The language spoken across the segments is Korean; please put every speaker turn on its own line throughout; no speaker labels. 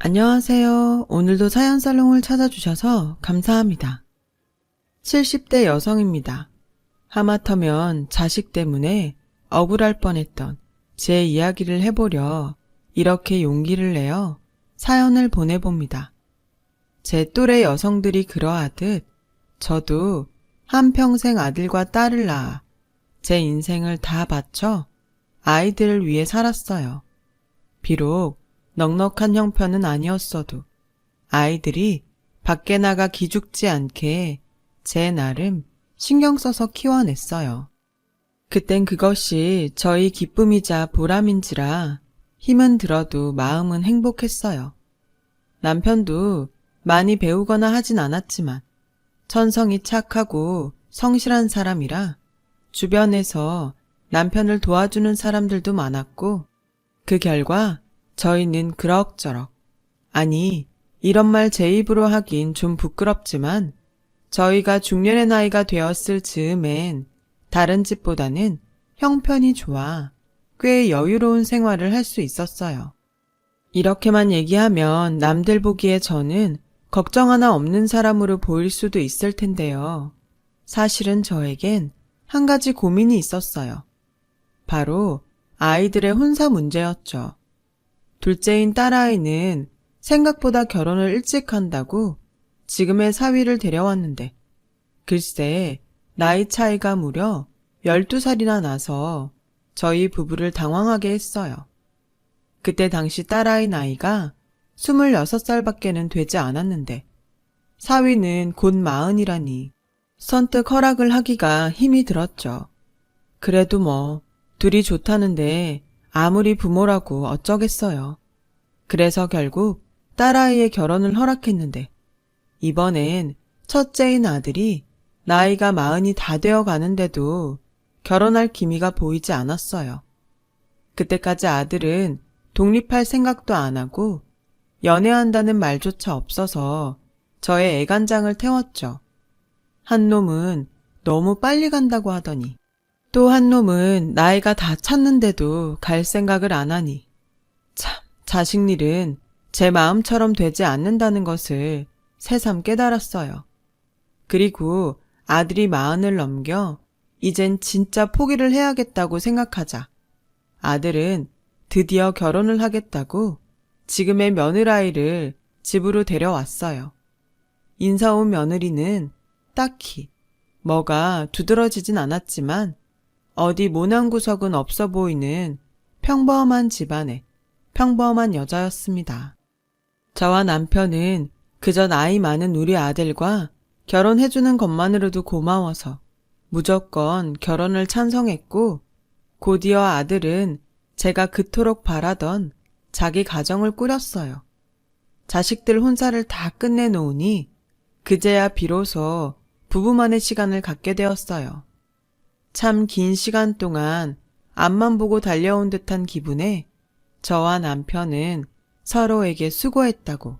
안녕하세요. 오늘도 사연살롱을 찾아주셔서 감사합니다. 70대 여성입니다. 하마터면 자식 때문에 억울할 뻔했던 제 이야기를 해보려 이렇게 용기를 내어 사연을 보내봅니다. 제 또래 여성들이 그러하듯 저도 한평생 아들과 딸을 낳아 제 인생을 다 바쳐 아이들을 위해 살았어요. 비록 넉넉한 형편은 아니었어도 아이들이 밖에 나가 기죽지 않게 제 나름 신경 써서 키워냈어요. 그땐 그것이 저희 기쁨이자 보람인지라 힘은 들어도 마음은 행복했어요. 남편도 많이 배우거나 하진 않았지만 천성이 착하고 성실한 사람이라 주변에서 남편을 도와주는 사람들도 많았고 그 결과 저희는 그럭저럭, 아니 이런 말 제 입으로 하긴 좀 부끄럽지만 저희가 중년의 나이가 되었을 즈음엔 다른 집보다는 형편이 좋아 꽤 여유로운 생활을 할 수 있었어요. 이렇게만 얘기하면 남들 보기에 저는 걱정 하나 없는 사람으로 보일 수도 있을 텐데요. 사실은 저에겐 한 가지 고민이 있었어요. 바로 아이들의 혼사 문제였죠. 둘째인 딸아이는 생각보다 결혼을 일찍 한다고 지금의 사위를 데려왔는데 글쎄 나이 차이가 무려 12살이나 나서 저희 부부를 당황하게 했어요. 그때 당시 딸아이 나이가 26살밖에는 되지 않았는데 사위는 곧 40이라니 선뜻 허락을 하기가 힘이 들었죠. 그래도 뭐 둘이 좋다는데 아무리 부모라고 어쩌겠어요. 그래서 결국 딸아이의 결혼을 허락했는데 이번엔 첫째인 아들이 나이가 40이 다 되어 가는데도 결혼할 기미가 보이지 않았어요. 그때까지 아들은 독립할 생각도 안 하고 연애한다는 말조차 없어서 저의 애간장을 태웠죠. 한 놈은 너무 빨리 간다고 하더니 또 한 놈은 나이가 다 찼는데도 갈 생각을 안 하니 참 자식 일은 제 마음처럼 되지 않는다는 것을 새삼 깨달았어요. 그리고 아들이 40을 넘겨 이젠 진짜 포기를 해야겠다고 생각하자 아들은 드디어 결혼을 하겠다고 지금의 며느라이를 집으로 데려왔어요. 인사 온 며느리는 딱히 뭐가 두드러지진 않았지만 어디 모난 구석은 없어 보이는 평범한 집안의 평범한 여자였습니다. 저와 남편은 그저 나이 많은 우리 아들과 결혼해주는 것만으로도 고마워서 무조건 결혼을 찬성했고 곧이어 아들은 제가 그토록 바라던 자기 가정을 꾸렸어요. 자식들 혼사를 다 끝내놓으니 그제야 비로소 부부만의 시간을 갖게 되었어요. 참 긴 시간 동안 앞만 보고 달려온 듯한 기분에 저와 남편은 서로에게 수고했다고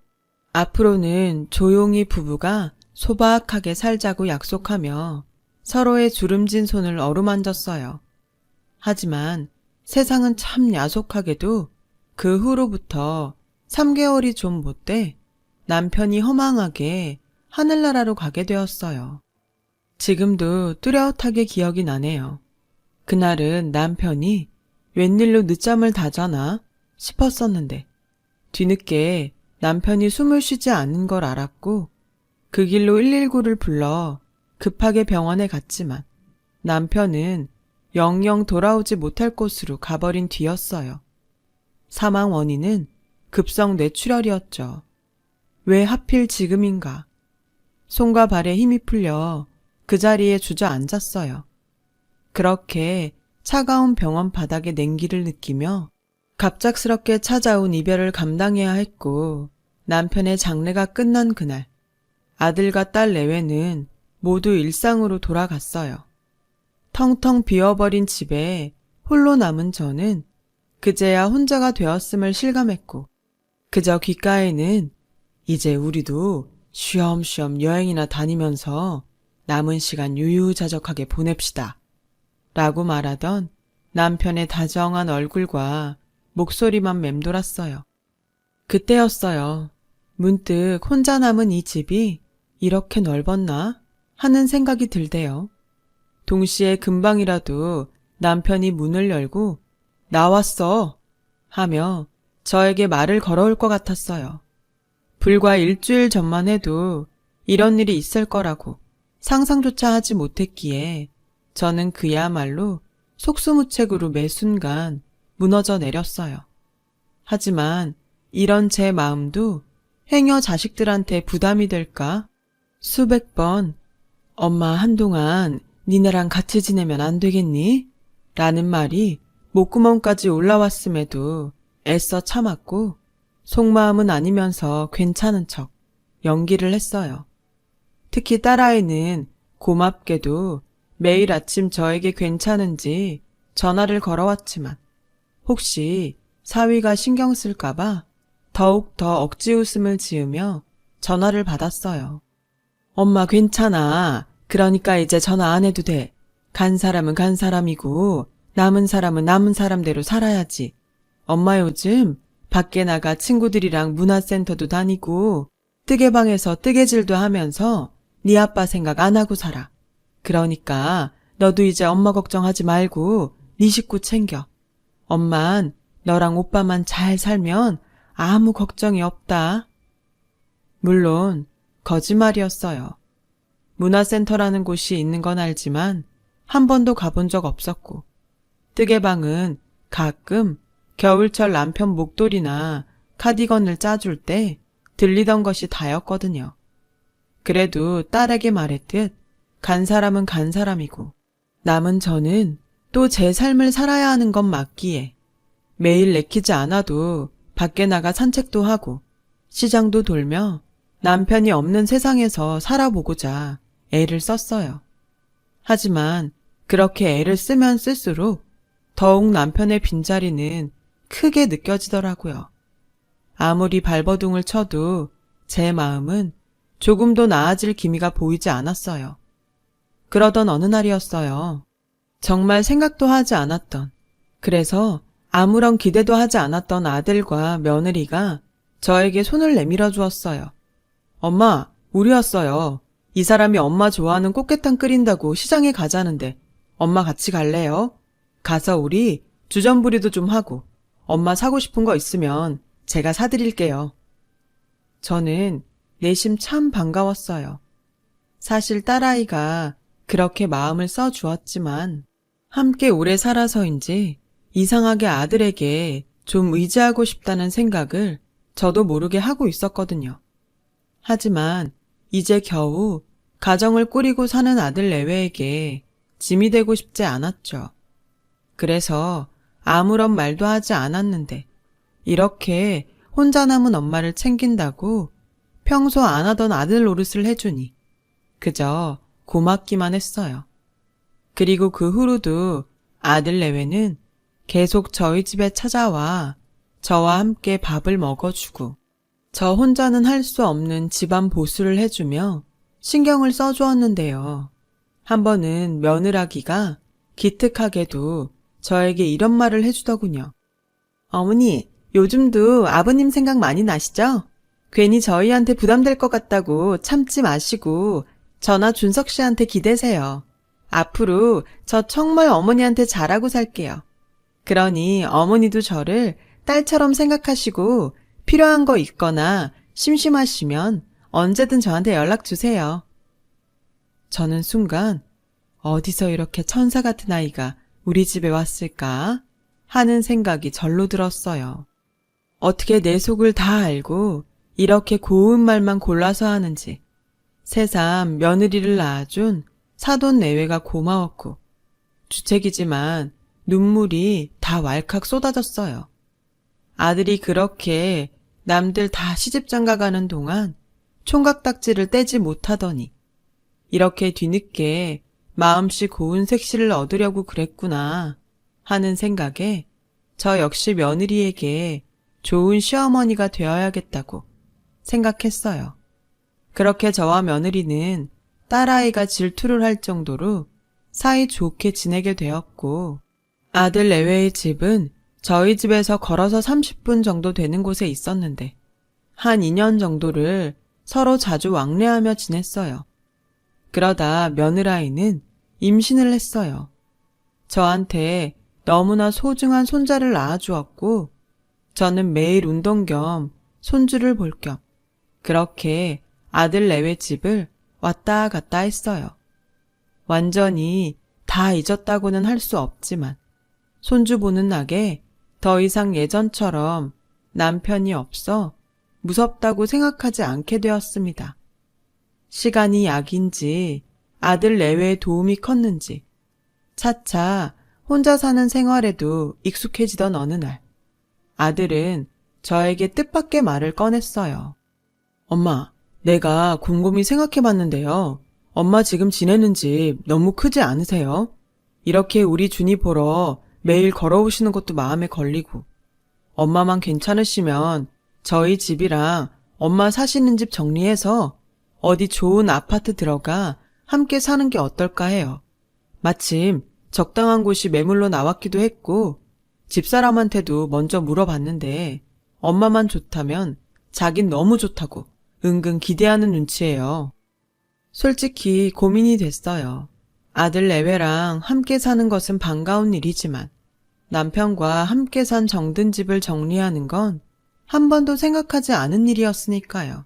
앞으로는 조용히 부부가 소박하게 살자고 약속하며 서로의 주름진 손을 어루만졌어요. 하지만 세상은 참 야속하게도 그 후로부터 3개월이 좀 못돼 남편이 허망하게 하늘나라로 가게 되었어요. 지금도 뚜렷하게 기억이 나네요. 그날은 남편이 웬일로 늦잠을 다 자나 싶었었는데 뒤늦게 남편이 숨을 쉬지 않는 걸 알았고 그 길로 119를 불러 급하게 병원에 갔지만 남편은 영영 돌아오지 못할 곳으로 가버린 뒤였어요. 사망 원인은 급성 뇌출혈이었죠. 왜 하필 지금인가? 손과 발에 힘이 풀려 그 자리에 주저앉았어요. 그렇게 차가운 병원 바닥의 냉기를 느끼며 갑작스럽게 찾아온 이별을 감당해야 했고 남편의 장례가 끝난 그날 아들과 딸 내외는 모두 일상으로 돌아갔어요. 텅텅 비어버린 집에 홀로 남은 저는 그제야 혼자가 되었음을 실감했고 그저 귓가에는 이제 우리도 쉬엄쉬엄 여행이나 다니면서 남은 시간 유유자적하게 보냅시다 라고 말하던 남편의 다정한 얼굴과 목소리만 맴돌았어요. 그때였어요. 문득 혼자 남은 이 집이 이렇게 넓었나 하는 생각이 들대요. 동시에 금방이라도 남편이 문을 열고 나왔어 하며 저에게 말을 걸어올 것 같았어요. 불과 일주일 전만 해도 이런 일이 있을 거라고 상상조차 하지 못했기에 저는 그야말로 속수무책으로 매 순간 무너져 내렸어요. 하지만 이런 제 마음도 행여 자식들한테 부담이 될까? 수백 번 엄마 한동안 니네랑 같이 지내면 안 되겠니? 라는 말이 목구멍까지 올라왔음에도 애써 참았고 속마음은 아니면서 괜찮은 척 연기를 했어요. 특히 딸아이는 고맙게도 매일 아침 저에게 괜찮은지 전화를 걸어왔지만 혹시 사위가 신경 쓸까봐 더욱 더 억지 웃음을 지으며 전화를 받았어요. 엄마 괜찮아. 그러니까 이제 전화 안 해도 돼. 간 사람은 간 사람이고 남은 사람은 남은 사람대로 살아야지. 엄마 요즘 밖에 나가 친구들이랑 문화센터도 다니고 뜨개방에서 뜨개질도 하면서 네 아빠 생각 안 하고 살아. 그러니까 너도 이제 엄마 걱정하지 말고 네 식구 챙겨. 엄만 너랑 오빠만 잘 살면 아무 걱정이 없다. 물론 거짓말이었어요. 문화센터라는 곳이 있는 건 알지만 한 번도 가본 적 없었고 뜨개방은 가끔 겨울철 남편 목도리나 카디건을 짜줄 때 들리던 것이 다였거든요. 그래도 딸에게 말했듯 간 사람은 간 사람이고 남은 저는 또 제 삶을 살아야 하는 건 맞기에 매일 내키지 않아도 밖에 나가 산책도 하고 시장도 돌며 남편이 없는 세상에서 살아보고자 애를 썼어요. 하지만 그렇게 애를 쓰면 쓸수록 더욱 남편의 빈자리는 크게 느껴지더라고요. 아무리 발버둥을 쳐도 제 마음은 조금도 나아질 기미가 보이지 않았어요. 그러던 어느 날이었어요. 정말 생각도 하지 않았던, 그래서 아무런 기대도 하지 않았던 아들과 며느리가 저에게 손을 내밀어 주었어요. 엄마, 우리 왔어요. 이 사람이 엄마 좋아하는 꽃게탕 끓인다고 시장에 가자는데 엄마 같이 갈래요? 가서 우리 주전부리도 좀 하고 엄마 사고 싶은 거 있으면 제가 사드릴게요. 저는 내심 참 반가웠어요. 사실 딸아이가 그렇게 마음을 써주었지만 함께 오래 살아서인지 이상하게 아들에게 좀 의지하고 싶다는 생각을 저도 모르게 하고 있었거든요. 하지만 이제 겨우 가정을 꾸리고 사는 아들 내외에게 짐이 되고 싶지 않았죠. 그래서 아무런 말도 하지 않았는데 이렇게 혼자 남은 엄마를 챙긴다고 평소 안 하던 아들 노릇을 해주니 그저 고맙기만 했어요. 그리고 그 후로도 아들 내외는 계속 저희 집에 찾아와 저와 함께 밥을 먹어주고 저 혼자는 할 수 없는 집안 보수를 해주며 신경을 써주었는데요. 한 번은 며느라기가 기특하게도 저에게 이런 말을 해주더군요. 어머니, 요즘도 아버님 생각 많이 나시죠? 괜히 저희한테 부담될 것 같다고 참지 마시고 저나 준석 씨한테 기대세요. 앞으로 저 정말 어머니한테 잘하고 살게요. 그러니 어머니도 저를 딸처럼 생각하시고 필요한 거 있거나 심심하시면 언제든 저한테 연락 주세요. 저는 순간 어디서 이렇게 천사 같은 아이가 우리 집에 왔을까 하는 생각이 절로 들었어요. 어떻게 내 속을 다 알고 이렇게 고운 말만 골라서 하는지 새삼 며느리를 낳아준 사돈 내외가 고마웠고 주책이지만 눈물이 다 왈칵 쏟아졌어요. 아들이 그렇게 남들 다 시집장가 가는 동안 총각딱지를 떼지 못하더니 이렇게 뒤늦게 마음씨 고운 색시를 얻으려고 그랬구나 하는 생각에 저 역시 며느리에게 좋은 시어머니가 되어야겠다고 생각했어요. 그렇게 저와 며느리는 딸아이가 질투를 할 정도로 사이 좋게 지내게 되었고 아들 내외의 집은 저희 집에서 걸어서 30분 정도 되는 곳에 있었는데 한 2년 정도를 서로 자주 왕래하며 지냈어요. 그러다 며느라이는 임신을 했어요. 저한테 너무나 소중한 손자를 낳아주었고, 저는 매일 운동 겸 손주를 볼 겸 그렇게 아들 내외 집을 왔다 갔다 했어요. 완전히 다 잊었다고는 할 수 없지만 손주 보는 낙에 더 이상 예전처럼 남편이 없어 무섭다고 생각하지 않게 되었습니다. 시간이 약인지 아들 내외의 도움이 컸는지 차차 혼자 사는 생활에도 익숙해지던 어느 날 아들은 저에게 뜻밖의 말을 꺼냈어요. 엄마, 내가 곰곰이 생각해봤는데요. 엄마 지금 지내는 집 너무 크지 않으세요? 이렇게 우리 준이 보러 매일 걸어오시는 것도 마음에 걸리고 엄마만 괜찮으시면 저희 집이랑 엄마 사시는 집 정리해서 어디 좋은 아파트 들어가 함께 사는 게 어떨까 해요. 마침 적당한 곳이 매물로 나왔기도 했고 집사람한테도 먼저 물어봤는데 엄마만 좋다면 자긴 너무 좋다고 은근 기대하는 눈치예요. 솔직히 고민이 됐어요. 아들 내외랑 함께 사는 것은 반가운 일이지만 남편과 함께 산 정든 집을 정리하는 건 한 번도 생각하지 않은 일이었으니까요.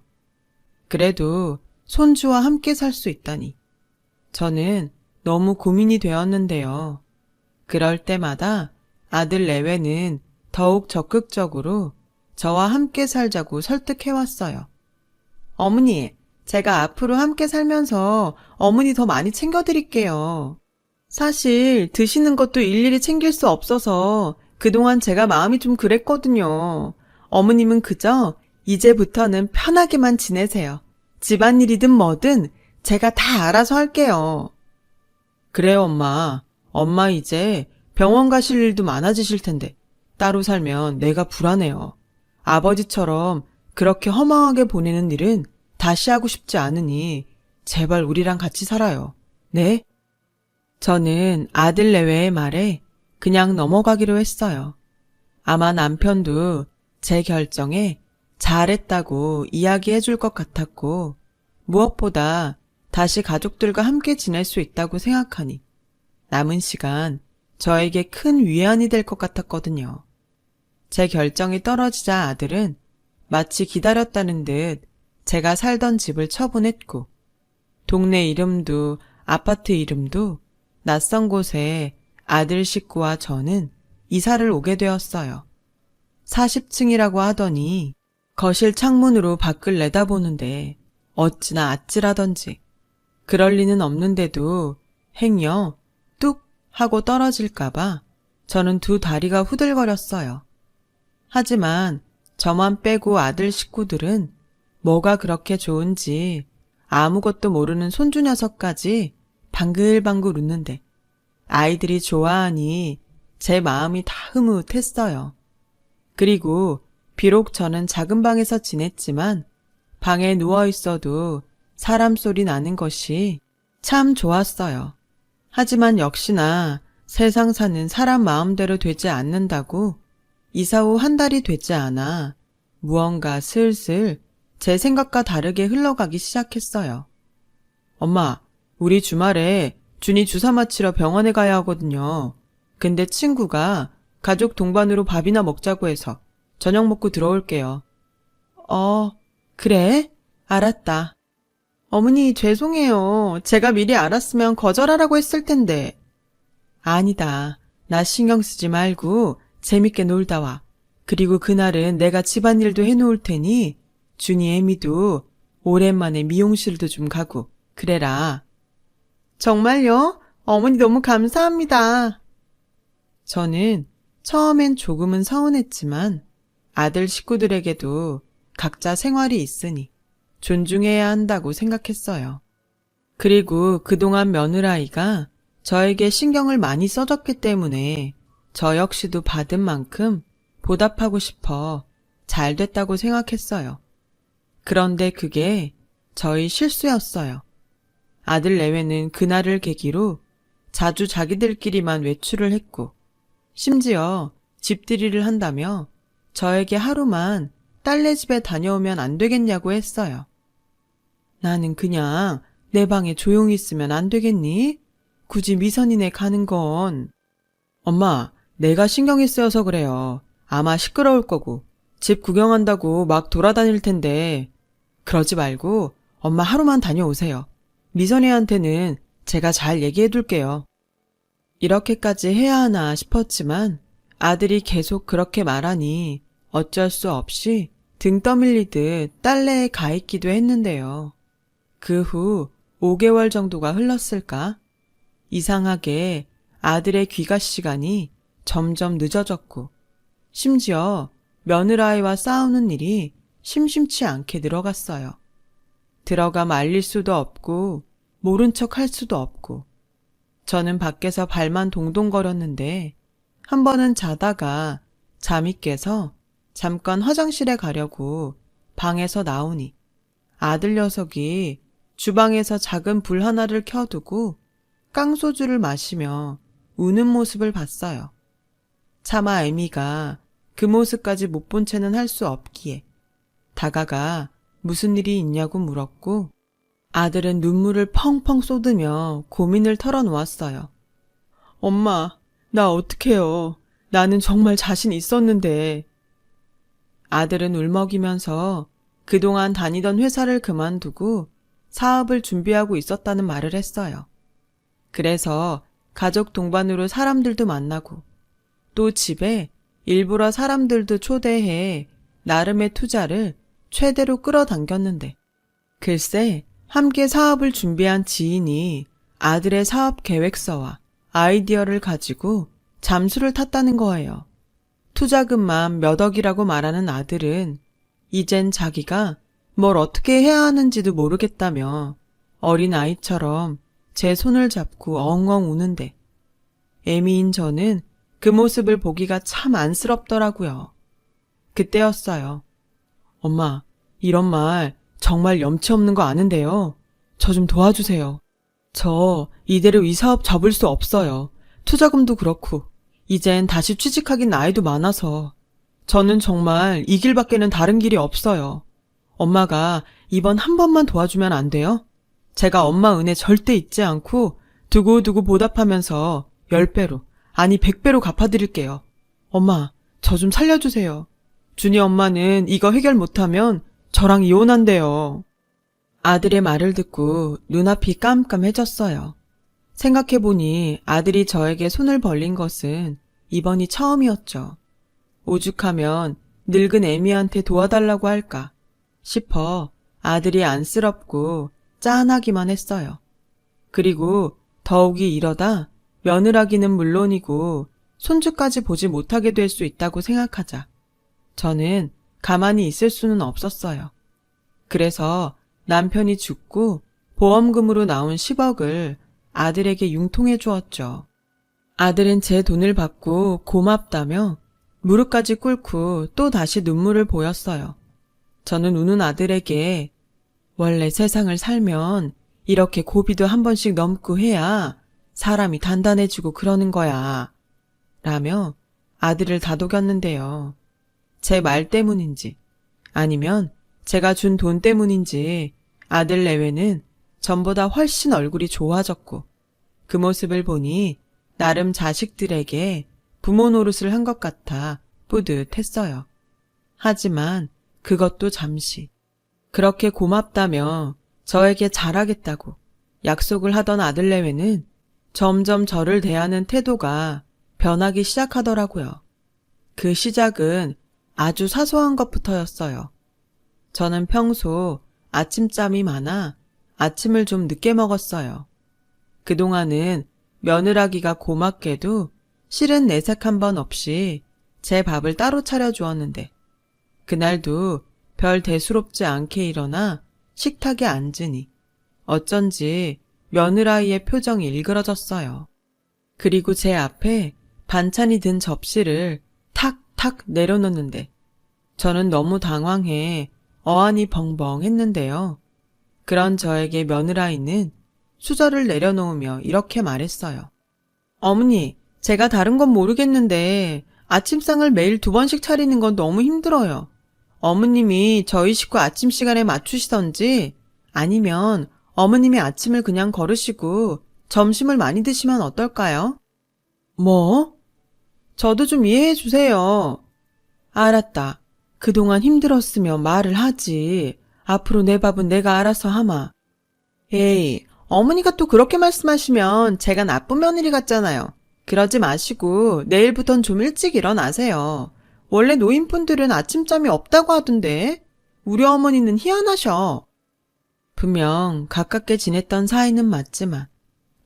그래도 손주와 함께 살 수 있다니 저는 너무 고민이 되었는데요. 그럴 때마다 아들 내외는 더욱 적극적으로 저와 함께 살자고 설득해왔어요. 어머니, 제가 앞으로 함께 살면서 어머니 더 많이 챙겨드릴게요. 사실 드시는 것도 일일이 챙길 수 없어서 그동안 제가 마음이 좀 그랬거든요. 어머님은 그저 이제부터는 편하게만 지내세요. 집안일이든 뭐든 제가 다 알아서 할게요. 그래요, 엄마. 엄마 이제 병원 가실 일도 많아지실 텐데 따로 살면 내가 불안해요. 아버지처럼 그렇게 허망하게 보내는 일은 다시 하고 싶지 않으니 제발 우리랑 같이 살아요. 네? 저는 아들 내외의 말에 그냥 넘어가기로 했어요. 아마 남편도 제 결정에 잘했다고 이야기해 줄 것 같았고 무엇보다 다시 가족들과 함께 지낼 수 있다고 생각하니 남은 시간 저에게 큰 위안이 될 것 같았거든요. 제 결정이 떨어지자 아들은 마치 기다렸다는 듯 제가 살던 집을 처분했고 동네 이름도 아파트 이름도 낯선 곳에 아들 식구와 저는 이사를 오게 되었어요. 40층이라고 하더니 거실 창문으로 밖을 내다보는데 어찌나 아찔하던지 그럴 리는 없는데도 행여 뚝 하고 떨어질까봐 저는 두 다리가 후들거렸어요. 하지만 저만 빼고 아들 식구들은 뭐가 그렇게 좋은지 아무것도 모르는 손주 녀석까지 방글방글 웃는데 아이들이 좋아하니 제 마음이 다 흐뭇했어요. 그리고 비록 저는 작은 방에서 지냈지만 방에 누워 있어도 사람 소리 나는 것이 참 좋았어요. 하지만 역시나 세상 사는 사람 마음대로 되지 않는다고 이사 후 한 달이 되지 않아 무언가 슬슬 제 생각과 다르게 흘러가기 시작했어요. 엄마, 우리 주말에 준이 주사 맞히러 병원에 가야 하거든요. 근데 친구가 가족 동반으로 밥이나 먹자고 해서 저녁 먹고 들어올게요. 그래? 알았다. 어머니, 죄송해요. 제가 미리 알았으면 거절하라고 했을 텐데. 아니다. 나 신경 쓰지 말고 재밌게 놀다 와. 그리고 그날은 내가 집안일도 해놓을 테니 준이 애미도 오랜만에 미용실도 좀 가고 그래라. 정말요? 어머니 너무 감사합니다. 저는 처음엔 조금은 서운했지만 아들 식구들에게도 각자 생활이 있으니 존중해야 한다고 생각했어요. 그리고 그동안 며느라이가 저에게 신경을 많이 써줬기 때문에 저 역시도 받은 만큼 보답하고 싶어 잘 됐다고 생각했어요. 그런데 그게 저희 실수였어요. 아들 내외는 그날을 계기로 자주 자기들끼리만 외출을 했고 심지어 집들이를 한다며 저에게 하루만 딸네 집에 다녀오면 안 되겠냐고 했어요. 나는 그냥 내 방에 조용히 있으면 안 되겠니? 굳이 미선이네 가는 건. 엄마, 내가 신경이 쓰여서 그래요. 아마 시끄러울 거고 집 구경한다고 막 돌아다닐 텐데 그러지 말고 엄마 하루만 다녀오세요. 미선이한테는 제가 잘 얘기해 둘게요. 이렇게까지 해야 하나 싶었지만 아들이 계속 그렇게 말하니 어쩔 수 없이 등 떠밀리듯 딸내에 가 있기도 했는데요. 그 후 5개월 정도가 흘렀을까? 이상하게 아들의 귀가 시간이 점점 늦어졌고 심지어 며느라이와 싸우는 일이 심심치 않게 늘어갔어요. 들어가 말릴 수도 없고 모른 척 할 수도 없고 저는 밖에서 발만 동동거렸는데 한 번은 자다가 잠이 깨서 잠깐 화장실에 가려고 방에서 나오니 아들 녀석이 주방에서 작은 불 하나를 켜두고 깡소주를 마시며 우는 모습을 봤어요. 차마 애미가 그 모습까지 못 본 채는 할 수 없기에 다가가 무슨 일이 있냐고 물었고 아들은 눈물을 펑펑 쏟으며 고민을 털어놓았어요. 엄마, 나 어떡해요. 나는 정말 자신 있었는데. 아들은 울먹이면서 그동안 다니던 회사를 그만두고 사업을 준비하고 있었다는 말을 했어요. 그래서 가족 동반으로 사람들도 만나고 또 집에 일부러 사람들도 초대해 나름의 투자를 최대로 끌어당겼는데 글쎄 함께 사업을 준비한 지인이 아들의 사업 계획서와 아이디어를 가지고 잠수를 탔다는 거예요. 투자금만 몇 억이라고 말하는 아들은 이젠 자기가 뭘 어떻게 해야 하는지도 모르겠다며 어린아이처럼 제 손을 잡고 엉엉 우는데 애미인 저는 그 모습을 보기가 참 안쓰럽더라고요. 그때였어요. 엄마, 이런 말 정말 염치 없는 거 아는데요. 저 좀 도와주세요. 저 이대로 이 사업 접을 수 없어요. 투자금도 그렇고 이젠 다시 취직하긴 나이도 많아서 저는 정말 이 길밖에는 다른 길이 없어요. 엄마가 이번 한 번만 도와주면 안 돼요? 제가 엄마 은혜 절대 잊지 않고 두고두고 보답하면서 10배로 아니 100배로 갚아드릴게요. 엄마, 저 좀 살려주세요. 준이 엄마는 이거 해결 못하면 저랑 이혼한대요. 아들의 말을 듣고 눈앞이 깜깜해졌어요. 생각해보니 아들이 저에게 손을 벌린 것은 이번이 처음이었죠. 오죽하면 늙은 애미한테 도와달라고 할까 싶어 아들이 안쓰럽고 짠하기만 했어요. 그리고 더욱이 이러다 며느라기는 물론이고 손주까지 보지 못하게 될 수 있다고 생각하자 저는 가만히 있을 수는 없었어요. 그래서 남편이 죽고 보험금으로 나온 10억을 아들에게 융통해 주었죠. 아들은 제 돈을 받고 고맙다며 무릎까지 꿇고 또 다시 눈물을 보였어요. 저는 우는 아들에게 원래 세상을 살면 이렇게 고비도 한 번씩 넘고 해야 사람이 단단해지고 그러는 거야. 라며 아들을 다독였는데요. 제 말 때문인지 아니면 제가 준 돈 때문인지 아들 내외는 전보다 훨씬 얼굴이 좋아졌고 그 모습을 보니 나름 자식들에게 부모 노릇을 한 것 같아 뿌듯했어요. 하지만 그것도 잠시. 그렇게 고맙다며 저에게 잘하겠다고 약속을 하던 아들 내외는 점점 저를 대하는 태도가 변하기 시작하더라고요. 그 시작은 아주 사소한 것부터였어요. 저는 평소 아침잠이 많아 아침을 좀 늦게 먹었어요. 그동안은 며느라기가 고맙게도 실은 내색 한 번 없이 제 밥을 따로 차려주었는데 그날도 별 대수롭지 않게 일어나 식탁에 앉으니 어쩐지 며느라이의 표정이 일그러졌어요. 그리고 제 앞에 반찬이 든 접시를 탁탁 내려놓는데 저는 너무 당황해 어안이 벙벙 했는데요. 그런 저에게 며느라이는 수저를 내려놓으며 이렇게 말했어요. 어머니, 제가 다른 건 모르겠는데 아침상을 매일 2번씩 차리는 건 너무 힘들어요. 어머님이 저희 식구 아침 시간에 맞추시던지 아니면 어머님이 아침을 그냥 거르시고 점심을 많이 드시면 어떨까요? 뭐? 저도 좀 이해해 주세요. 알았다. 그동안 힘들었으면 말을 하지. 앞으로 내 밥은 내가 알아서 하마. 에이, 어머니가 또 그렇게 말씀하시면 제가 나쁜 며느리 같잖아요. 그러지 마시고 내일부턴 좀 일찍 일어나세요. 원래 노인분들은 아침잠이 없다고 하던데 우리 어머니는 희한하셔. 분명 가깝게 지냈던 사이는 맞지만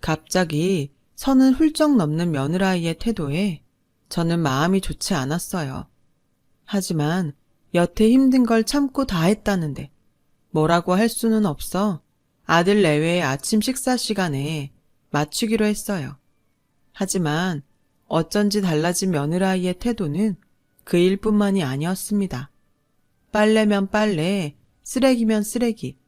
갑자기 선을 훌쩍 넘는 며느라이의 태도에 저는 마음이 좋지 않았어요. 하지만 여태 힘든 걸 참고 다 했다는데 뭐라고 할 수는 없어 아들 내외의 아침 식사 시간에 맞추기로 했어요. 하지만 어쩐지 달라진 며느라이의 태도는 그 일뿐만이 아니었습니다. 빨래면 빨래, 쓰레기면 쓰레기.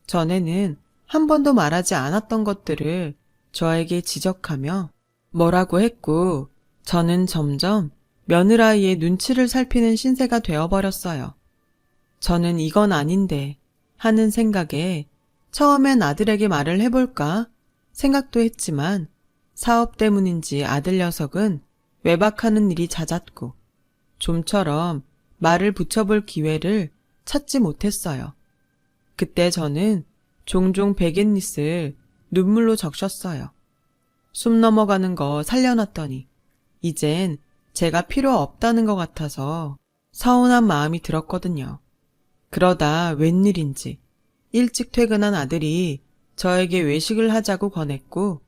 전에는 한 번도 말하지 않았던 것들을 저에게 지적하며 뭐라고 했고 저는 점점 며느라이의 눈치를 살피는 신세가 되어버렸어요. 저는 이건 아닌데 하는 생각에 처음엔 아들에게 말을 해볼까 생각도 했지만 사업 때문인지 아들 녀석은 외박하는 일이 잦았고 좀처럼 말을 붙여볼 기회를 찾지 못했어요. 그때 저는 종종 베갯닛을 눈물로 적셨어요. 숨 넘어가는 거 살려놨더니 이젠 제가 필요 없다는 것 같아서 서운한 마음이 들었거든요. 그러다 웬일인지 일찍 퇴근한 아들이 저에게 외식을 하자고 권했고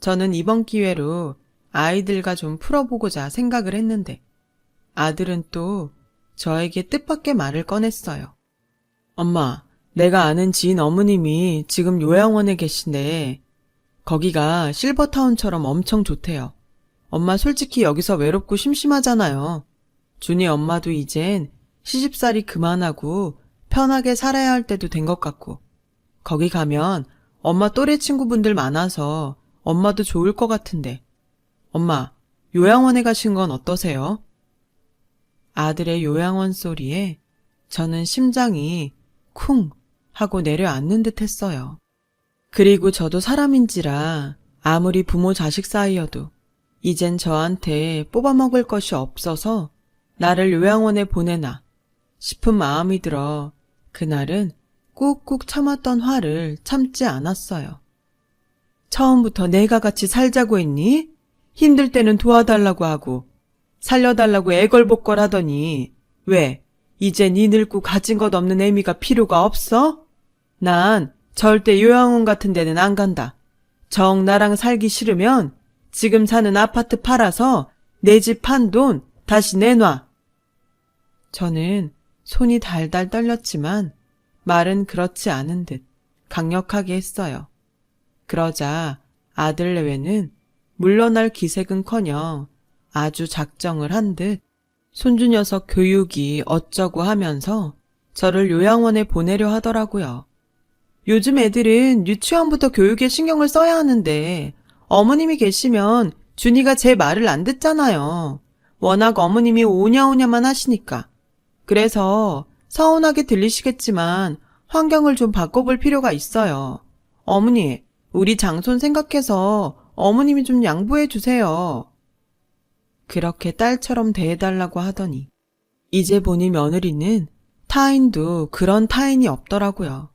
저는 이번 기회로 아이들과 좀 풀어보고자 생각을 했는데 아들은 또 저에게 뜻밖의 말을 꺼냈어요. 엄마, 내가 아는 지인 어머님이 지금 요양원에 계신데 거기가 실버타운처럼 엄청 좋대요. 엄마 솔직히 여기서 외롭고 심심하잖아요. 준이 엄마도 이젠 시집살이 그만하고 편하게 살아야 할 때도 된 것 같고 거기 가면 엄마 또래 친구분들 많아서 엄마도 좋을 것 같은데 엄마, 요양원에 가신 건 어떠세요? 아들의 요양원 소리에 저는 심장이 쿵 하고 내려앉는 듯 했어요. 그리고 저도 사람인지라 아무리 부모 자식 사이여도 이젠 저한테 뽑아먹을 것이 없어서 나를 요양원에 보내나 싶은 마음이 들어 그날은 꾹꾹 참았던 화를 참지 않았어요. 처음부터 내가 같이 살자고 했니? 힘들 때는 도와달라고 하고 살려달라고 애걸복걸 하더니 왜 이제 네 늙고 가진 것 없는 애미가 필요가 없어? 난 절대 요양원 같은 데는 안 간다. 정 나랑 살기 싫으면 지금 사는 아파트 팔아서 내 집 판 돈 다시 내놔. 저는 손이 달달 떨렸지만 말은 그렇지 않은 듯 강력하게 했어요. 그러자 아들 내외는 물러날 기색은커녕 아주 작정을 한 듯 손주 녀석 교육이 어쩌고 하면서 저를 요양원에 보내려 하더라고요. 요즘 애들은 유치원부터 교육에 신경을 써야 하는데 어머님이 계시면 준이가 제 말을 안 듣잖아요. 워낙 어머님이 오냐오냐만 하시니까. 그래서 서운하게 들리시겠지만 환경을 좀 바꿔볼 필요가 있어요. 어머니, 우리 장손 생각해서 어머님이 좀 양보해 주세요. 그렇게 딸처럼 대해달라고 하더니 이제 보니 며느리는 타인도 그런 타인이 없더라고요.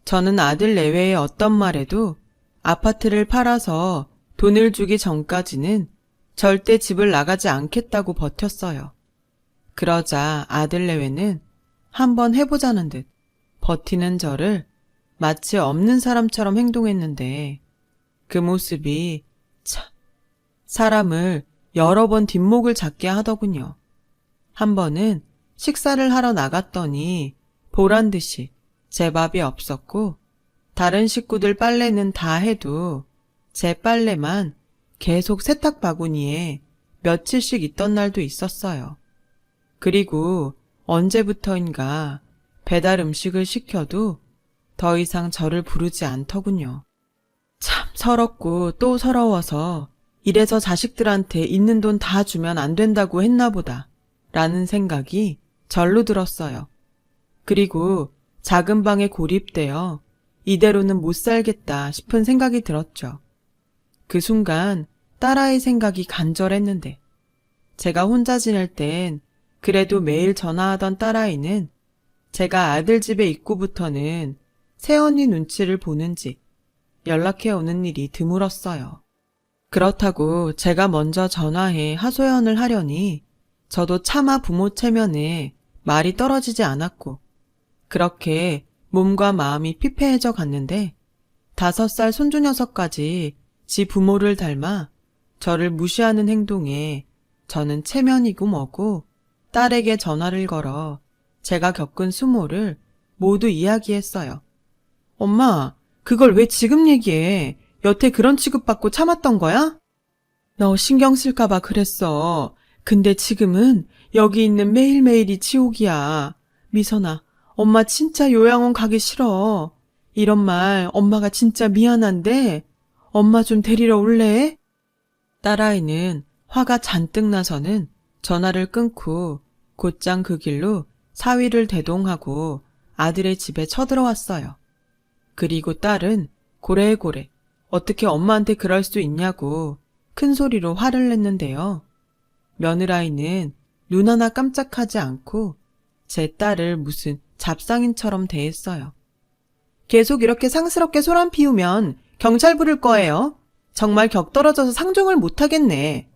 저는 아들 내외의 어떤 말에도 아파트를 팔아서 돈을 주기 전까지는 절대 집을 나가지 않겠다고 버텼어요. 그러자 아들 내외는 한번 해보자는 듯 버티는 저를 마치 없는 사람처럼 행동했는데 그 모습이 참 사람을 여러 번 뒷목을 잡게 하더군요. 한 번은 식사를 하러 나갔더니 보란듯이 제 밥이 없었고 다른 식구들 빨래는 다 해도 제 빨래만 계속 세탁 바구니에 며칠씩 있던 날도 있었어요. 그리고 언제부터인가 배달 음식을 시켜도 더 이상 저를 부르지 않더군요. 참 서럽고 또 서러워서 이래서 자식들한테 있는 돈 다 주면 안 된다고 했나 보다 라는 생각이 절로 들었어요. 그리고 작은 방에 고립되어 이대로는 못 살겠다 싶은 생각이 들었죠. 그 순간 딸아이 생각이 간절했는데 제가 혼자 지낼 땐 그래도 매일 전화하던 딸아이는 제가 아들 집에 있고부터는 새언니 눈치를 보는지 연락해 오는 일이 드물었어요. 그렇다고 제가 먼저 전화해 하소연을 하려니 저도 차마 부모 체면에 말이 떨어지지 않았고 그렇게 몸과 마음이 피폐해져 갔는데 5살 손주 녀석까지 지 부모를 닮아 저를 무시하는 행동에 저는 체면이고 뭐고 딸에게 전화를 걸어 제가 겪은 수모를 모두 이야기했어요. 엄마, 그걸 왜 지금 얘기해? 여태 그런 취급받고 참았던 거야? 너 신경 쓸까봐 그랬어. 근데 지금은 여기 있는 매일매일이 지옥이야. 미선아, 엄마 진짜 요양원 가기 싫어. 이런 말 엄마가 진짜 미안한데 엄마 좀 데리러 올래? 딸아이는 화가 잔뜩 나서는 전화를 끊고 곧장 그 길로 사위를 대동하고 아들의 집에 쳐들어왔어요. 그리고 딸은 고래고래 어떻게 엄마한테 그럴 수 있냐고 큰 소리로 화를 냈는데요. 며느라이는 눈 하나 깜짝하지 않고 제 딸을 무슨 잡상인처럼 대했어요. 계속 이렇게 상스럽게 소란 피우면 경찰 부를 거예요. 정말 격떨어져서 상종을 못하겠네.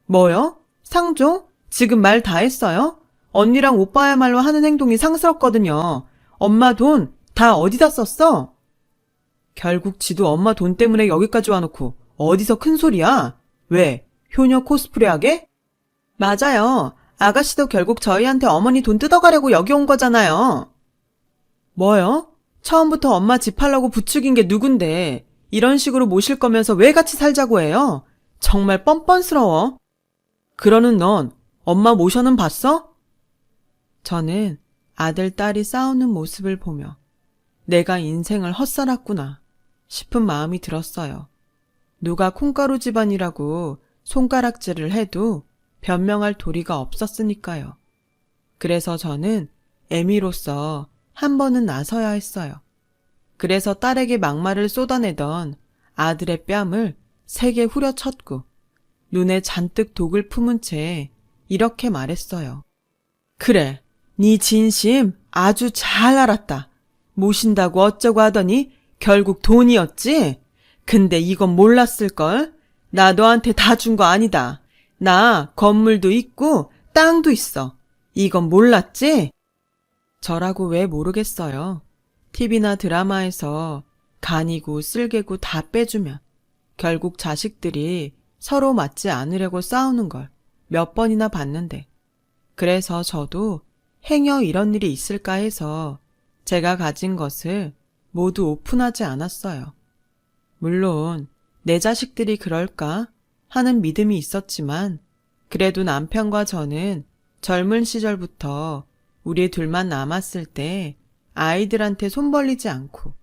뭐요? 상종? 지금 말 다 했어요? 언니랑 오빠야말로 하는 행동이 상스럽거든요. 엄마 돈 다 어디다 썼어? 결국 지도 엄마 돈 때문에 여기까지 와놓고 어디서 큰 소리야? 왜? 효녀 코스프레 하게? 맞아요. 아가씨도 결국 저희한테 어머니 돈 뜯어가려고 여기 온 거잖아요. 뭐요? 처음부터 엄마 집 팔라고 부추긴 게 누군데 이런 식으로 모실 거면서 왜 같이 살자고 해요? 정말 뻔뻔스러워. 그러는 넌 엄마 모셔는 봤어? 저는 아들, 딸이 싸우는 모습을 보며 내가 인생을 헛살았구나 싶은 마음이 들었어요. 누가 콩가루 집안이라고 손가락질을 해도 변명할 도리가 없었으니까요. 그래서 저는 애미로서 한 번은 나서야 했어요. 그래서 딸에게 막말을 쏟아내던 아들의 뺨을 세게 후려쳤고 눈에 잔뜩 독을 품은 채 이렇게 말했어요. 그래, 네 진심 아주 잘 알았다. 모신다고 어쩌고 하더니 결국 돈이었지? 근데 이건 몰랐을걸? 나 너한테 다 준 거 아니다. 나 건물도 있고 땅도 있어. 이건 몰랐지? 저라고 왜 모르겠어요. TV나 드라마에서 간이고 쓸개고 다 빼주면 결국 자식들이 서로 맞지 않으려고 싸우는 걸 몇 번이나 봤는데 그래서 저도 행여 이런 일이 있을까 해서 제가 가진 것을 모두 오픈하지 않았어요. 물론 내 자식들이 그럴까 하는 믿음이 있었지만 그래도 남편과 저는 젊은 시절부터 우리 둘만 남았을 때 아이들한테 손 벌리지 않고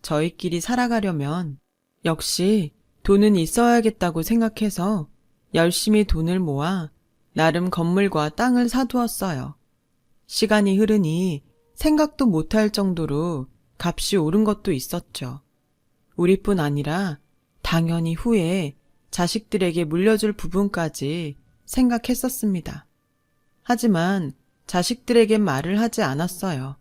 저희끼리 살아가려면 역시 돈은 있어야겠다고 생각해서 열심히 돈을 모아 나름 건물과 땅을 사두었어요. 시간이 흐르니 생각도 못할 정도로 값이 오른 것도 있었죠. 우리뿐 아니라 당연히 후에 자식들에게 물려줄 부분까지 생각했었습니다. 하지만 자식들에겐 말을 하지 않았어요.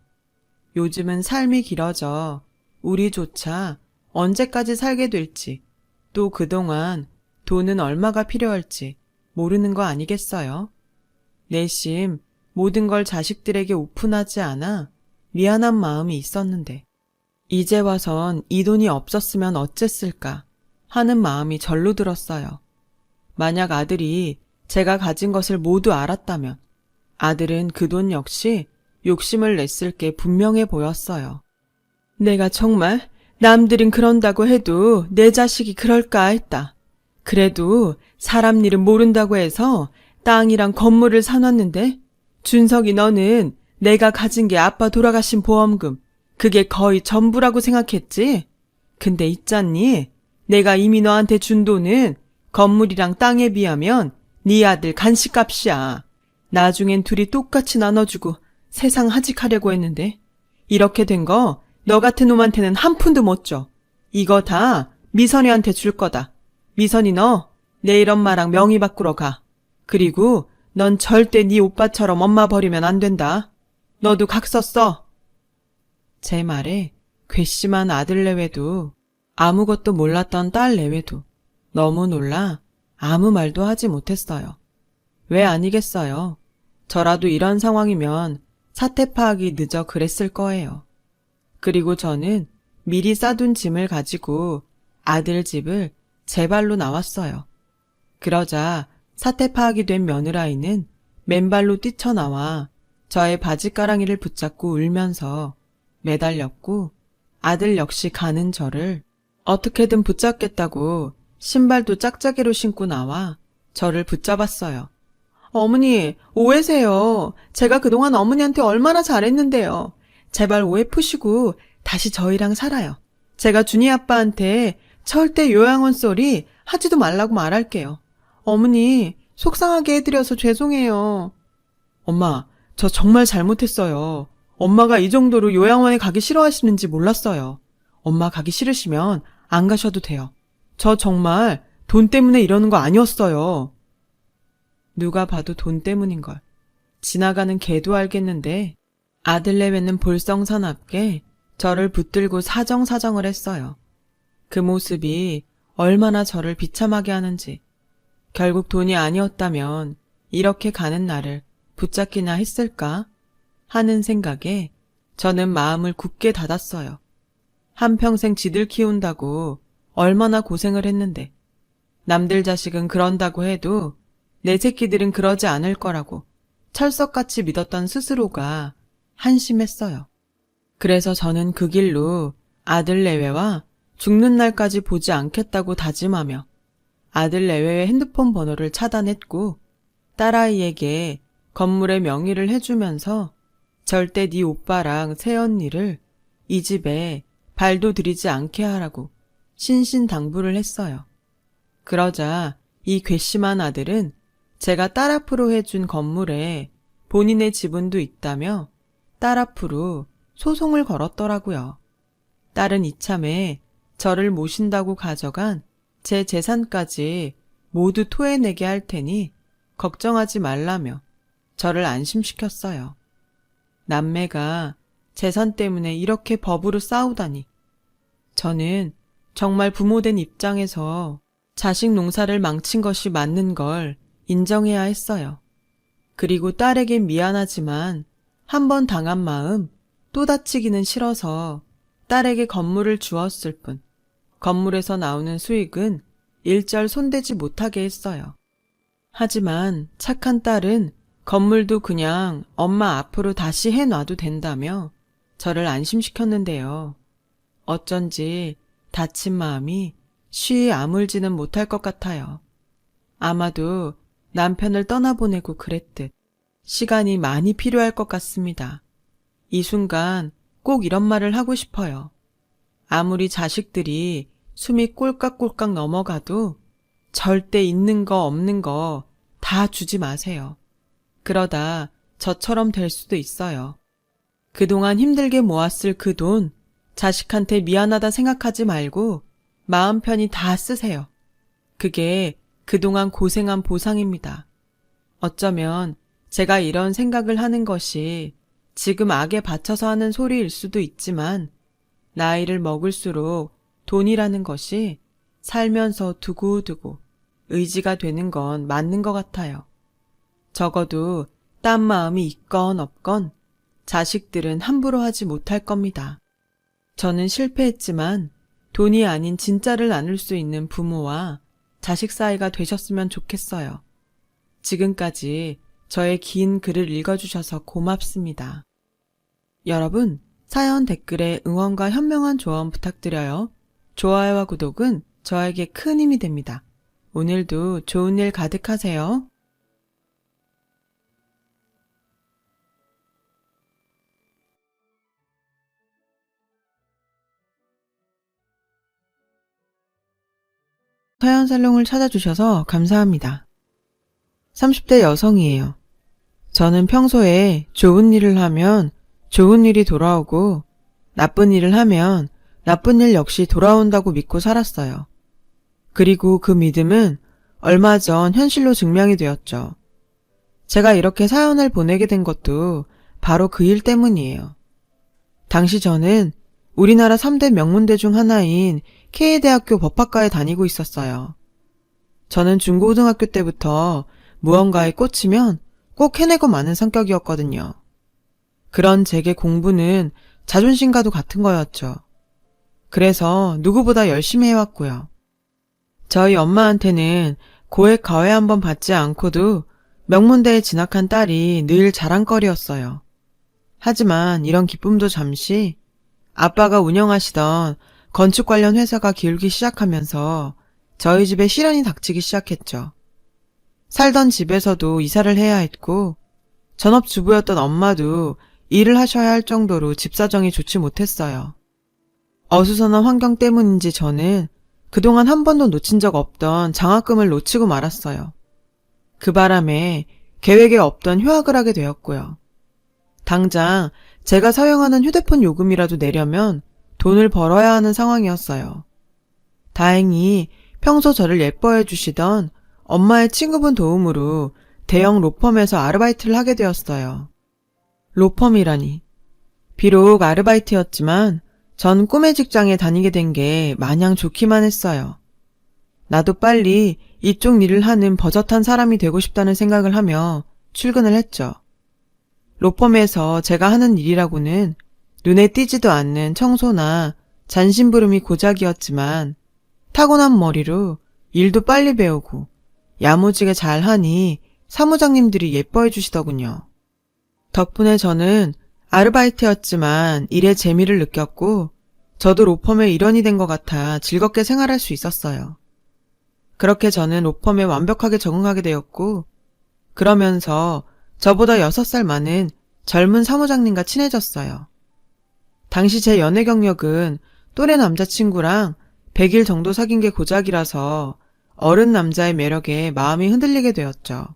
요즘은 삶이 길어져 우리조차 언제까지 살게 될지 또 그동안 돈은 얼마가 필요할지 모르는 거 아니겠어요? 내심 모든 걸 자식들에게 오픈하지 않아 미안한 마음이 있었는데 이제 와선 이 돈이 없었으면 어쨌을까 하는 마음이 절로 들었어요. 만약 아들이 제가 가진 것을 모두 알았다면 아들은 그 돈 역시 욕심을 냈을 게 분명해 보였어요. 내가 정말 남들은 그런다고 해도 내 자식이 그럴까 했다. 그래도 사람 일은 모른다고 해서 땅이랑 건물을 사놨는데 준석이 너는 내가 가진 게 아빠 돌아가신 보험금 그게 거의 전부라고 생각했지? 근데 있잖니? 내가 이미 너한테 준 돈은 건물이랑 땅에 비하면 네 아들 간식값이야. 나중엔 둘이 똑같이 나눠주고 세상 하직하려고 했는데 이렇게 된 거 너 같은 놈한테는 한 푼도 못 줘. 이거 다 미선이한테 줄 거다. 미선이 너 내일 엄마랑 명의 바꾸러 가. 그리고 넌 절대 네 오빠처럼 엄마 버리면 안 된다. 너도 각서 써. 제 말에 괘씸한 아들 내외도 아무것도 몰랐던 딸 내외도 너무 놀라 아무 말도 하지 못했어요. 왜 아니겠어요. 저라도 이런 상황이면 사태 파악이 늦어 그랬을 거예요. 그리고 저는 미리 싸둔 짐을 가지고 아들 집을 제 발로 나왔어요. 그러자 사태 파악이 된 며느라이는 맨발로 뛰쳐나와 저의 바지가랑이를 붙잡고 울면서 매달렸고 아들 역시 가는 저를 어떻게든 붙잡겠다고 신발도 짝짝이로 신고 나와 저를 붙잡았어요. 어머니, 오해세요. 제가 그동안 어머니한테 얼마나 잘했는데요. 제발 오해 푸시고 다시 저희랑 살아요. 제가 준이 아빠한테 절대 요양원 소리 하지도 말라고 말할게요. 어머니, 속상하게 해드려서 죄송해요. 엄마, 저 정말 잘못했어요. 엄마가 이 정도로 요양원에 가기 싫어하시는지 몰랐어요. 엄마 가기 싫으시면 안 가셔도 돼요. 저 정말 돈 때문에 이러는 거 아니었어요. 누가 봐도 돈 때문인걸. 지나가는 개도 알겠는데 아들 내외는 볼썽사납게 저를 붙들고 사정사정을 했어요. 그 모습이 얼마나 저를 비참하게 하는지. 결국 돈이 아니었다면 이렇게 가는 나를 붙잡기나 했을까 하는 생각에 저는 마음을 굳게 닫았어요. 한평생 지들 키운다고 얼마나 고생을 했는데 남들 자식은 그런다고 해도 내 새끼들은 그러지 않을 거라고 철석같이 믿었던 스스로가 한심했어요. 그래서 저는 그 길로 아들 내외와 죽는 날까지 보지 않겠다고 다짐하며 아들 내외의 핸드폰 번호를 차단했고 딸아이에게 건물의 명의를 해주면서 절대 네 오빠랑 새언니를 이 집에 발도 들이지 않게 하라고 신신당부를 했어요. 그러자 이 괘씸한 아들은 제가 딸 앞으로 해준 건물에 본인의 지분도 있다며 딸 앞으로 소송을 걸었더라고요. 딸은 이참에 저를 모신다고 가져간 제 재산까지 모두 토해내게 할 테니 걱정하지 말라며 저를 안심시켰어요. 남매가 재산 때문에 이렇게 법으로 싸우다니. 저는 정말 부모된 입장에서 자식 농사를 망친 것이 맞는 걸 인정해야 했어요. 그리고 딸에겐 미안하지만 한 번 당한 마음 또 다치기는 싫어서 딸에게 건물을 주었을 뿐 건물에서 나오는 수익은 일절 손대지 못하게 했어요. 하지만 착한 딸은 건물도 그냥 엄마 앞으로 다시 해놔도 된다며 저를 안심시켰는데요. 어쩐지 다친 마음이 쉬이 아물지는 못할 것 같아요. 아마도 남편을 떠나보내고 그랬듯 시간이 많이 필요할 것 같습니다. 이 순간 꼭 이런 말을 하고 싶어요. 아무리 자식들이 숨이 꼴깍꼴깍 넘어가도 절대 있는 거 없는 거 다 주지 마세요. 그러다 저처럼 될 수도 있어요. 그동안 힘들게 모았을 그 돈 자식한테 미안하다 생각하지 말고 마음 편히 다 쓰세요. 그게 그동안 고생한 보상입니다. 어쩌면 제가 이런 생각을 하는 것이 지금 악에 받쳐서 하는 소리일 수도 있지만 나이를 먹을수록 돈이라는 것이 살면서 두고두고 의지가 되는 건 맞는 것 같아요. 적어도 딴 마음이 있건 없건 자식들은 함부로 하지 못할 겁니다. 저는 실패했지만 돈이 아닌 진짜를 나눌 수 있는 부모와 자식 사이가 되셨으면 좋겠어요. 지금까지 저의 긴 글을 읽어주셔서 고맙습니다. 여러분, 사연 댓글에 응원과 현명한 조언 부탁드려요. 좋아요와 구독은 저에게 큰 힘이 됩니다. 오늘도 좋은 일 가득하세요. 사연 살롱을 찾아주셔서 감사합니다. 30대 여성이에요. 저는 평소에 좋은 일을 하면 좋은 일이 돌아오고 나쁜 일을 하면 나쁜 일 역시 돌아온다고 믿고 살았어요. 그리고 그 믿음은 얼마 전 현실로 증명이 되었죠. 제가 이렇게 사연을 보내게 된 것도 바로 그 일 때문이에요. 당시 저는 우리나라 3대 명문대 중 하나인 K대학교 법학과에 다니고 있었어요. 저는 중고등학교 때부터 무언가에 꽂히면 꼭 해내고 마는 성격이었거든요. 그런 제게 공부는 자존심과도 같은 거였죠. 그래서 누구보다 열심히 해왔고요. 저희 엄마한테는 고액 과외 한번 받지 않고도 명문대에 진학한 딸이 늘 자랑거리였어요. 하지만 이런 기쁨도 잠시 아빠가 운영하시던 건축 관련 회사가 기울기 시작하면서 저희 집에 시련이 닥치기 시작했죠. 살던 집에서도 이사를 해야 했고 전업주부였던 엄마도 일을 하셔야 할 정도로 집 사정이 좋지 못했어요. 어수선한 환경 때문인지 저는 그동안 한 번도 놓친 적 없던 장학금을 놓치고 말았어요. 그 바람에 계획에 없던 휴학을 하게 되었고요. 당장 제가 사용하는 휴대폰 요금이라도 내려면 돈을 벌어야 하는 상황이었어요. 다행히 평소 저를 예뻐해 주시던 엄마의 친구분 도움으로 대형 로펌에서 아르바이트를 하게 되었어요. 로펌이라니. 비록 아르바이트였지만 전 꿈의 직장에 다니게 된 게 마냥 좋기만 했어요. 나도 빨리 이쪽 일을 하는 버젓한 사람이 되고 싶다는 생각을 하며 출근을 했죠. 로펌에서 제가 하는 일이라고는 눈에 띄지도 않는 청소나 잔심부름이 고작이었지만 타고난 머리로 일도 빨리 배우고 야무지게 잘하니 사무장님들이 예뻐해 주시더군요. 덕분에 저는 아르바이트였지만 일의 재미를 느꼈고 저도 로펌의 일원이 된 것 같아 즐겁게 생활할 수 있었어요. 그렇게 저는 로펌에 완벽하게 적응하게 되었고 그러면서 저보다 6살 많은 젊은 사무장님과 친해졌어요. 당시 제 연애 경력은 또래 남자친구랑 100일 정도 사귄 게 고작이라서 어른 남자의 매력에 마음이 흔들리게 되었죠.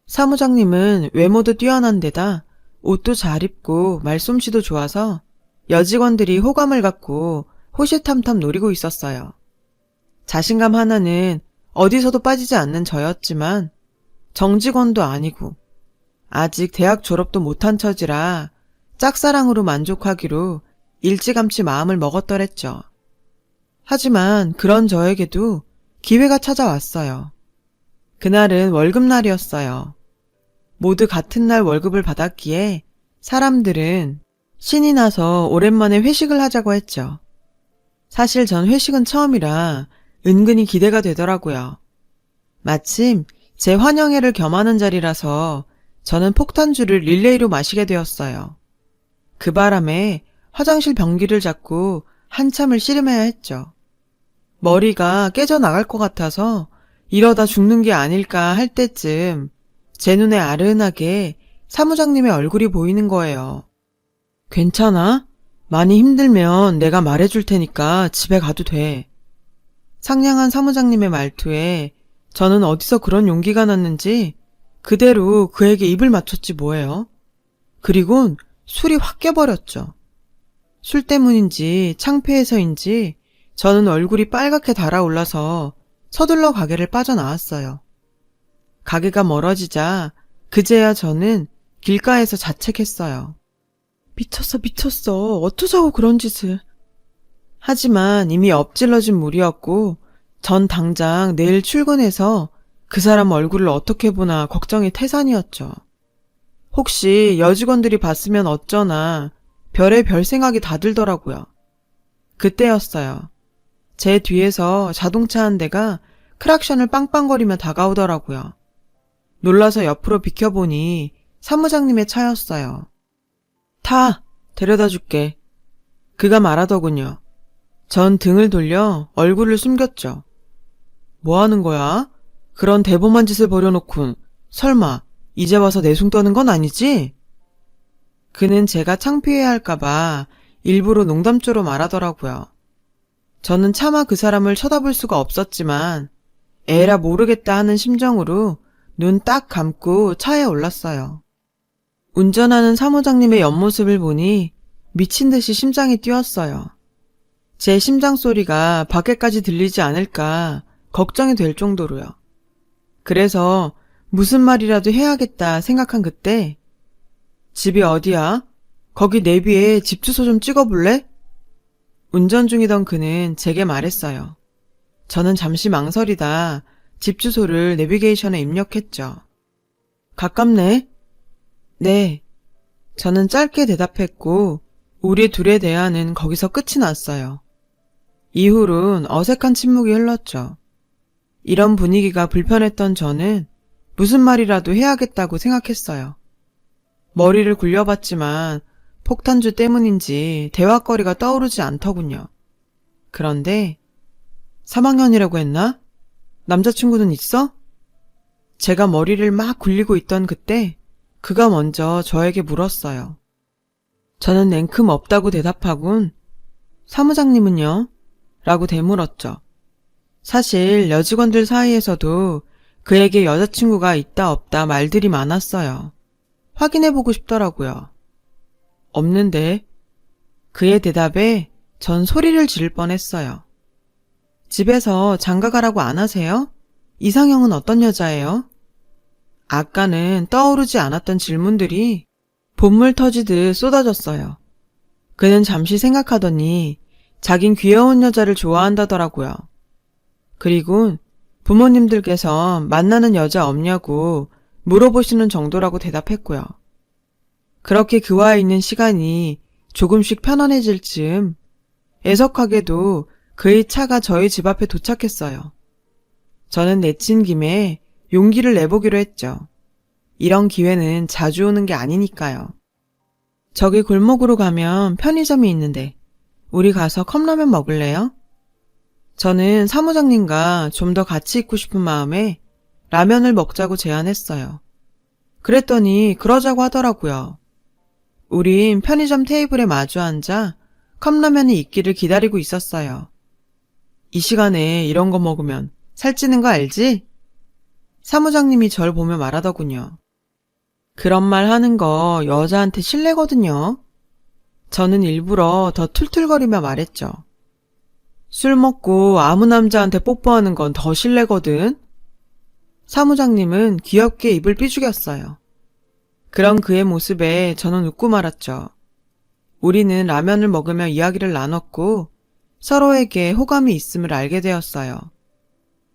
사무장님은 외모도 뛰어난 데다 옷도 잘 입고 말솜씨도 좋아서 여직원들이 호감을 갖고 호시탐탐 노리고 있었어요. 자신감 하나는 어디서도 빠지지 않는 저였지만 정직원도 아니고 아직 대학 졸업도 못한 처지라 짝사랑으로 만족하기로 일찌감치 마음을 먹었더랬죠. 하지만 그런 저에게도 기회가 찾아왔어요. 그날은 월급날이었어요. 모두 같은 날 월급을 받았기에 사람들은 신이 나서 오랜만에 회식을 하자고 했죠. 사실 전 회식은 처음이라 은근히 기대가 되더라고요. 마침 제 환영회를 겸하는 자리라서 저는 폭탄주를 릴레이로 마시게 되었어요. 그 바람에 화장실 변기를 잡고 한참을 씨름해야 했죠. 머리가 깨져나갈 것 같아서 이러다 죽는 게 아닐까 할 때쯤 제 눈에 아른하게 사무장님의 얼굴이 보이는 거예요. 괜찮아? 많이 힘들면 내가 말해줄 테니까 집에 가도 돼. 상냥한 사무장님의 말투에 저는 어디서 그런 용기가 났는지 그대로 그에게 입을 맞췄지 뭐예요. 그리곤 술이 확 깨버렸죠. 술 때문인지 창피해서인지 저는 얼굴이 빨갛게 달아올라서 서둘러 가게를 빠져나왔어요. 가게가 멀어지자 그제야 저는 길가에서 자책했어요. 미쳤어. 어쩌자고 그런 짓을. 하지만 이미 엎질러진 물이었고 전 당장 내일 출근해서 그 사람 얼굴을 어떻게 보나 걱정이 태산이었죠. 혹시 여직원들이 봤으면 어쩌나 별의별 생각이 다 들더라고요. 그때였어요. 제 뒤에서 자동차 한 대가 크락션을 빵빵거리며 다가오더라고요. 놀라서 옆으로 비켜보니 사무장님의 차였어요. 타! 데려다 줄게. 그가 말하더군요. 전 등을 돌려 얼굴을 숨겼죠. 뭐 하는 거야? 그런 대범한 짓을 벌여놓군. 설마 이제 와서 내숭 떠는 건 아니지? 그는 제가 창피해야 할까봐 일부러 농담조로 말하더라고요. 저는 차마 그 사람을 쳐다볼 수가 없었지만 에라 모르겠다 하는 심정으로 눈 딱 감고 차에 올랐어요. 운전하는 사무장님의 옆모습을 보니 미친 듯이 심장이 뛰었어요. 제 심장 소리가 밖에까지 들리지 않을까 걱정이 될 정도로요. 그래서 무슨 말이라도 해야겠다 생각한 그때 집이 어디야? 거기 내비에 집 주소 좀 찍어볼래? 운전 중이던 그는 제게 말했어요. 저는 잠시 망설이다 집 주소를 내비게이션에 입력했죠. 가깝네? 네. 저는 짧게 대답했고 우리 둘의 대화는 거기서 끝이 났어요. 이후론 어색한 침묵이 흘렀죠. 이런 분위기가 불편했던 저는 무슨 말이라도 해야겠다고 생각했어요. 머리를 굴려봤지만 폭탄주 때문인지 대화거리가 떠오르지 않더군요. 그런데 3학년이라고 했나? 남자친구는 있어? 제가 머리를 막 굴리고 있던 그때 그가 먼저 저에게 물었어요. 저는 냉큼 없다고 대답하곤 사무장님은요? 라고 되물었죠. 사실 여직원들 사이에서도 그에게 여자친구가 있다 없다 말들이 많았어요. 확인해보고 싶더라고요. 없는데. 그의 대답에 전 소리를 지를 뻔했어요. 집에서 장가가라고 안 하세요? 이상형은 어떤 여자예요? 아까는 떠오르지 않았던 질문들이 본물 터지듯 쏟아졌어요. 그는 잠시 생각하더니 자긴 귀여운 여자를 좋아한다더라고요. 그리고 부모님들께서 만나는 여자 없냐고 물어보시는 정도라고 대답했고요. 그렇게 그와 있는 시간이 조금씩 편안해질 즈음 애석하게도 그의 차가 저희 집 앞에 도착했어요. 저는 내친 김에 용기를 내보기로 했죠. 이런 기회는 자주 오는 게 아니니까요. 저기 골목으로 가면 편의점이 있는데 우리 가서 컵라면 먹을래요? 저는 사무장님과 좀 더 같이 있고 싶은 마음에 라면을 먹자고 제안했어요. 그랬더니 그러자고 하더라고요. 우린 편의점 테이블에 마주 앉아 컵라면이 있기를 기다리고 있었어요. 이 시간에 이런 거 먹으면 살찌는 거 알지? 사무장님이 절 보며 말하더군요. 그런 말 하는 거 여자한테 실례거든요. 저는 일부러 더 툴툴거리며 말했죠. 술 먹고 아무 남자한테 뽀뽀하는 건 더 실례거든. 사무장님은 귀엽게 입을 삐죽였어요. 그런 그의 모습에 저는 웃고 말았죠. 우리는 라면을 먹으며 이야기를 나눴고 서로에게 호감이 있음을 알게 되었어요.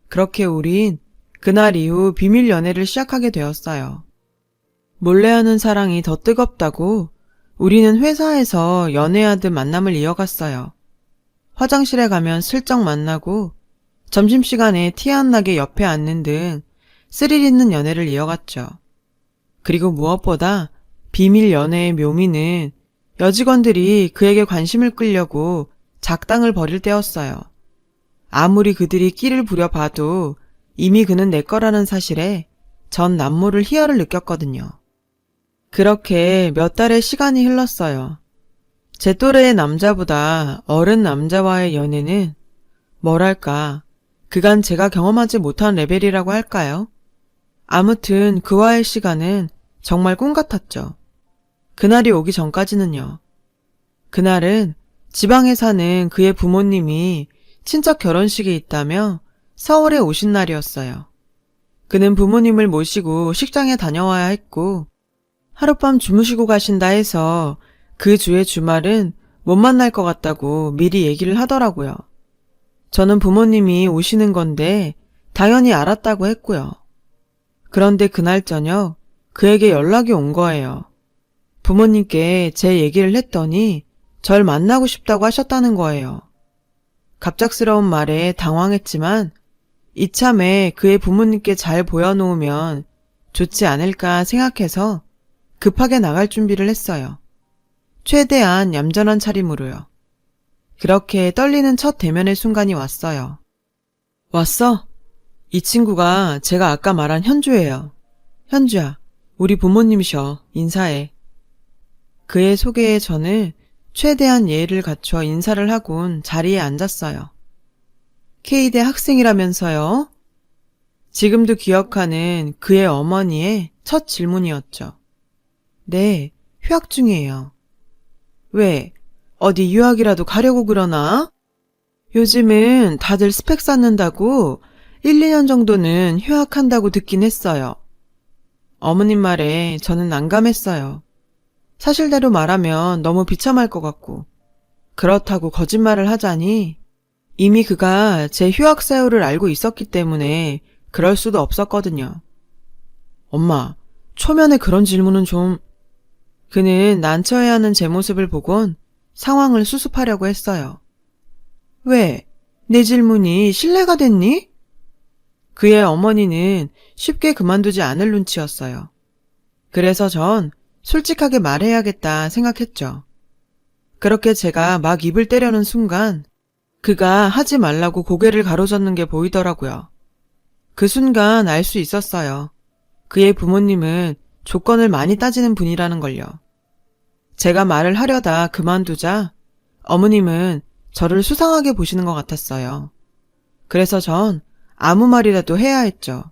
그렇게 우린 그날 이후 비밀 연애를 시작하게 되었어요. 몰래 하는 사랑이 더 뜨겁다고 우리는 회사에서 연애하듯 만남을 이어갔어요. 화장실에 가면 슬쩍 만나고 점심시간에 티 안 나게 옆에 앉는 등 스릴 있는 연애를 이어갔죠. 그리고 무엇보다 비밀 연애의 묘미는 여직원들이 그에게 관심을 끌려고 작당을 벌일 때였어요. 아무리 그들이 끼를 부려봐도 이미 그는 내 거라는 사실에 전 남모를 희열을 느꼈거든요. 그렇게 몇 달의 시간이 흘렀어요. 제 또래의 남자보다 어른 남자와의 연애는 뭐랄까 그간 제가 경험하지 못한 레벨이라고 할까요? 아무튼 그와의 시간은 정말 꿈 같았죠. 그날이 오기 전까지는요. 그날은 지방에 사는 그의 부모님이 친척 결혼식이 있다며 서울에 오신 날이었어요. 그는 부모님을 모시고 식장에 다녀와야 했고 하룻밤 주무시고 가신다 해서 그 주의 주말은 못 만날 것 같다고 미리 얘기를 하더라고요. 저는 부모님이 오시는 건데 당연히 알았다고 했고요. 그런데 그날 저녁 그에게 연락이 온 거예요. 부모님께 제 얘기를 했더니 절 만나고 싶다고 하셨다는 거예요. 갑작스러운 말에 당황했지만 이참에 그의 부모님께 잘 보여놓으면 좋지 않을까 생각해서 급하게 나갈 준비를 했어요. 최대한 얌전한 차림으로요. 그렇게 떨리는 첫 대면의 순간이 왔어요. 왔어? 이 친구가 제가 아까 말한 현주예요. 현주야, 우리 부모님이셔. 인사해. 그의 소개에 저는 최대한 예의를 갖춰 인사를 하곤 자리에 앉았어요. K대 학생이라면서요? 지금도 기억하는 그의 어머니의 첫 질문이었죠. 네, 휴학 중이에요. 왜? 어디 유학이라도 가려고 그러나? 요즘은 다들 스펙 쌓는다고 1, 2년 정도는 휴학한다고 듣긴 했어요. 어머님 말에 저는 난감했어요. 사실대로 말하면 너무 비참할 것 같고, 그렇다고 거짓말을 하자니 이미 그가 제 휴학 사유를 알고 있었기 때문에 그럴 수도 없었거든요. 엄마, 초면에 그런 질문은 좀... 그는 난처해하는 제 모습을 보곤 상황을 수습하려고 했어요. 왜? 내 질문이 실례가 됐니? 그의 어머니는 쉽게 그만두지 않을 눈치였어요. 그래서 전 솔직하게 말해야겠다 생각했죠. 그렇게 제가 막 입을 떼려는 순간 그가 하지 말라고 고개를 가로젓는 게 보이더라고요. 그 순간 알 수 있었어요. 그의 부모님은 조건을 많이 따지는 분이라는 걸요. 제가 말을 하려다 그만두자 어머님은 저를 수상하게 보시는 것 같았어요. 그래서 전 아무 말이라도 해야 했죠.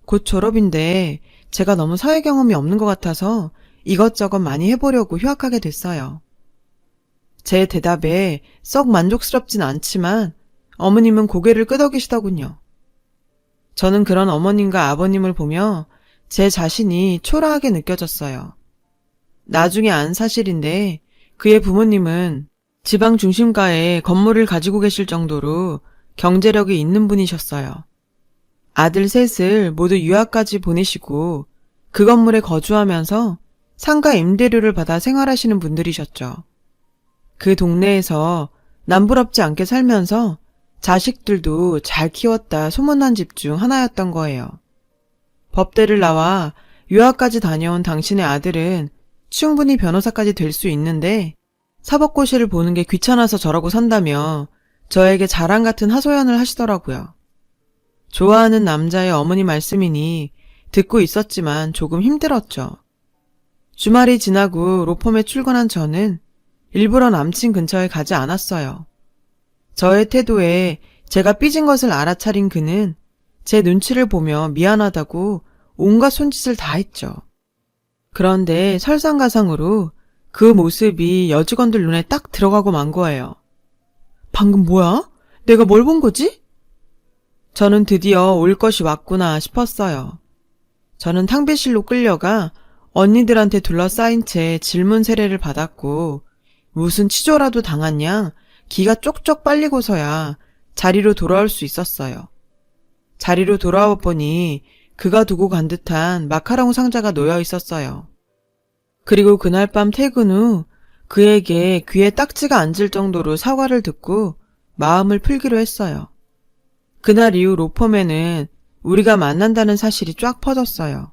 곧 졸업인데 제가 너무 사회 경험이 없는 것 같아서 이것저것 많이 해보려고 휴학하게 됐어요. 제 대답에 썩 만족스럽진 않지만 어머님은 고개를 끄덕이시더군요. 저는 그런 어머님과 아버님을 보며 제 자신이 초라하게 느껴졌어요. 나중에 안 사실인데 그의 부모님은 지방 중심가에 건물을 가지고 계실 정도로 경제력이 있는 분이셨어요. 아들 셋을 모두 유학까지 보내시고 그 건물에 거주하면서 상가 임대료를 받아 생활하시는 분들이셨죠. 그 동네에서 남부럽지 않게 살면서 자식들도 잘 키웠다 소문난 집 중 하나였던 거예요. 법대를 나와 유학까지 다녀온 당신의 아들은 충분히 변호사까지 될 수 있는데 사법고시를 보는 게 귀찮아서 저러고 산다며 저에게 자랑 같은 하소연을 하시더라고요. 좋아하는 남자의 어머니 말씀이니 듣고 있었지만 조금 힘들었죠. 주말이 지나고 로펌에 출근한 저는 일부러 남친 근처에 가지 않았어요. 저의 태도에 제가 삐진 것을 알아차린 그는 제 눈치를 보며 미안하다고 온갖 손짓을 다 했죠. 그런데 설상가상으로 그 모습이 여직원들 눈에 딱 들어가고 만 거예요. 방금 뭐야? 내가 뭘 본 거지? 저는 드디어 올 것이 왔구나 싶었어요. 저는 탕비실로 끌려가 언니들한테 둘러싸인 채 질문 세례를 받았고 무슨 치조라도 당한 양 기가 쪽쪽 빨리고서야 자리로 돌아올 수 있었어요. 자리로 돌아와 보니 그가 두고 간 듯한 마카롱 상자가 놓여 있었어요. 그리고 그날 밤 퇴근 후 그에게 귀에 딱지가 앉을 정도로 사과를 듣고 마음을 풀기로 했어요. 그날 이후 로펌에는 우리가 만난다는 사실이 쫙 퍼졌어요.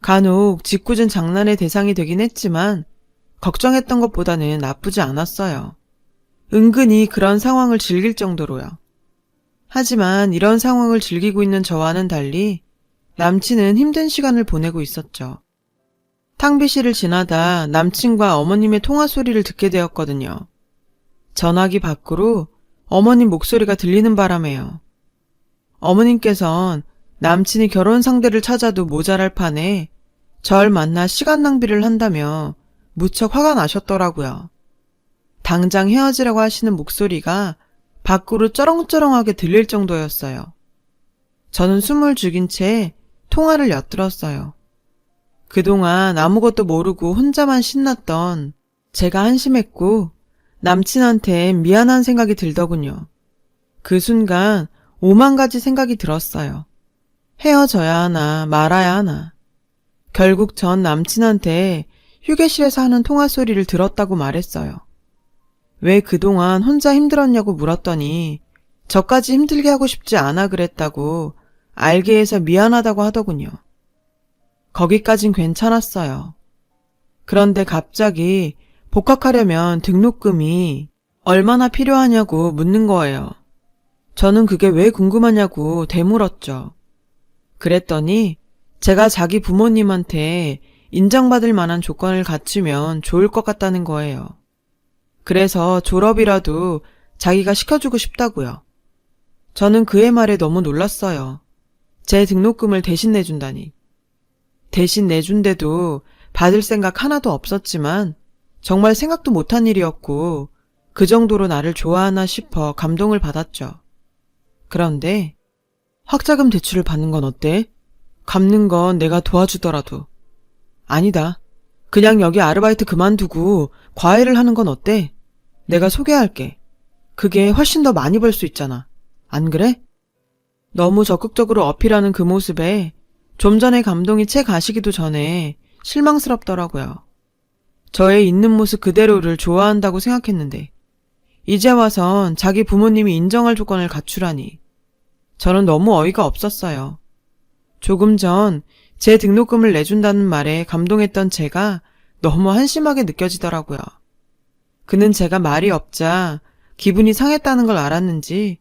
간혹 짓궂은 장난의 대상이 되긴 했지만 걱정했던 것보다는 나쁘지 않았어요. 은근히 그런 상황을 즐길 정도로요. 하지만 이런 상황을 즐기고 있는 저와는 달리 남친은 힘든 시간을 보내고 있었죠. 탕비실을 지나다 남친과 어머님의 통화 소리를 듣게 되었거든요. 전화기 밖으로 어머님 목소리가 들리는 바람에요. 어머님께선 남친이 결혼 상대를 찾아도 모자랄 판에 절 만나 시간 낭비를 한다며 무척 화가 나셨더라고요. 당장 헤어지라고 하시는 목소리가 밖으로 쩌렁쩌렁하게 들릴 정도였어요. 저는 숨을 죽인 채 통화를 엿들었어요. 그동안 아무것도 모르고 혼자만 신났던 제가 한심했고 남친한테 미안한 생각이 들더군요. 그 순간 5만 가지 생각이 들었어요. 헤어져야 하나 말아야 하나. 결국 전 남친한테 휴게실에서 하는 통화 소리를 들었다고 말했어요. 왜 그동안 혼자 힘들었냐고 물었더니 저까지 힘들게 하고 싶지 않아 그랬다고 알게 해서 미안하다고 하더군요. 거기까진 괜찮았어요. 그런데 갑자기 복학하려면 등록금이 얼마나 필요하냐고 묻는 거예요. 저는 그게 왜 궁금하냐고 되물었죠. 그랬더니 제가 자기 부모님한테 인정받을 만한 조건을 갖추면 좋을 것 같다는 거예요. 그래서 졸업이라도 자기가 시켜주고 싶다고요. 저는 그의 말에 너무 놀랐어요. 제 등록금을 대신 내준다니. 대신 내준데도 받을 생각 하나도 없었지만 정말 생각도 못한 일이었고 그 정도로 나를 좋아하나 싶어 감동을 받았죠. 그런데 학자금 대출을 받는 건 어때? 갚는 건 내가 도와주더라도. 아니다. 그냥 여기 아르바이트 그만두고 과외를 하는 건 어때? 내가 소개할게. 그게 훨씬 더 많이 벌 수 있잖아. 안 그래? 너무 적극적으로 어필하는 그 모습에 좀 전에 감동이 채 가시기도 전에 실망스럽더라고요. 저의 있는 모습 그대로를 좋아한다고 생각했는데 이제 와선 자기 부모님이 인정할 조건을 갖추라니 저는 너무 어이가 없었어요. 조금 전 제 등록금을 내준다는 말에 감동했던 제가 너무 한심하게 느껴지더라고요. 그는 제가 말이 없자 기분이 상했다는 걸 알았는지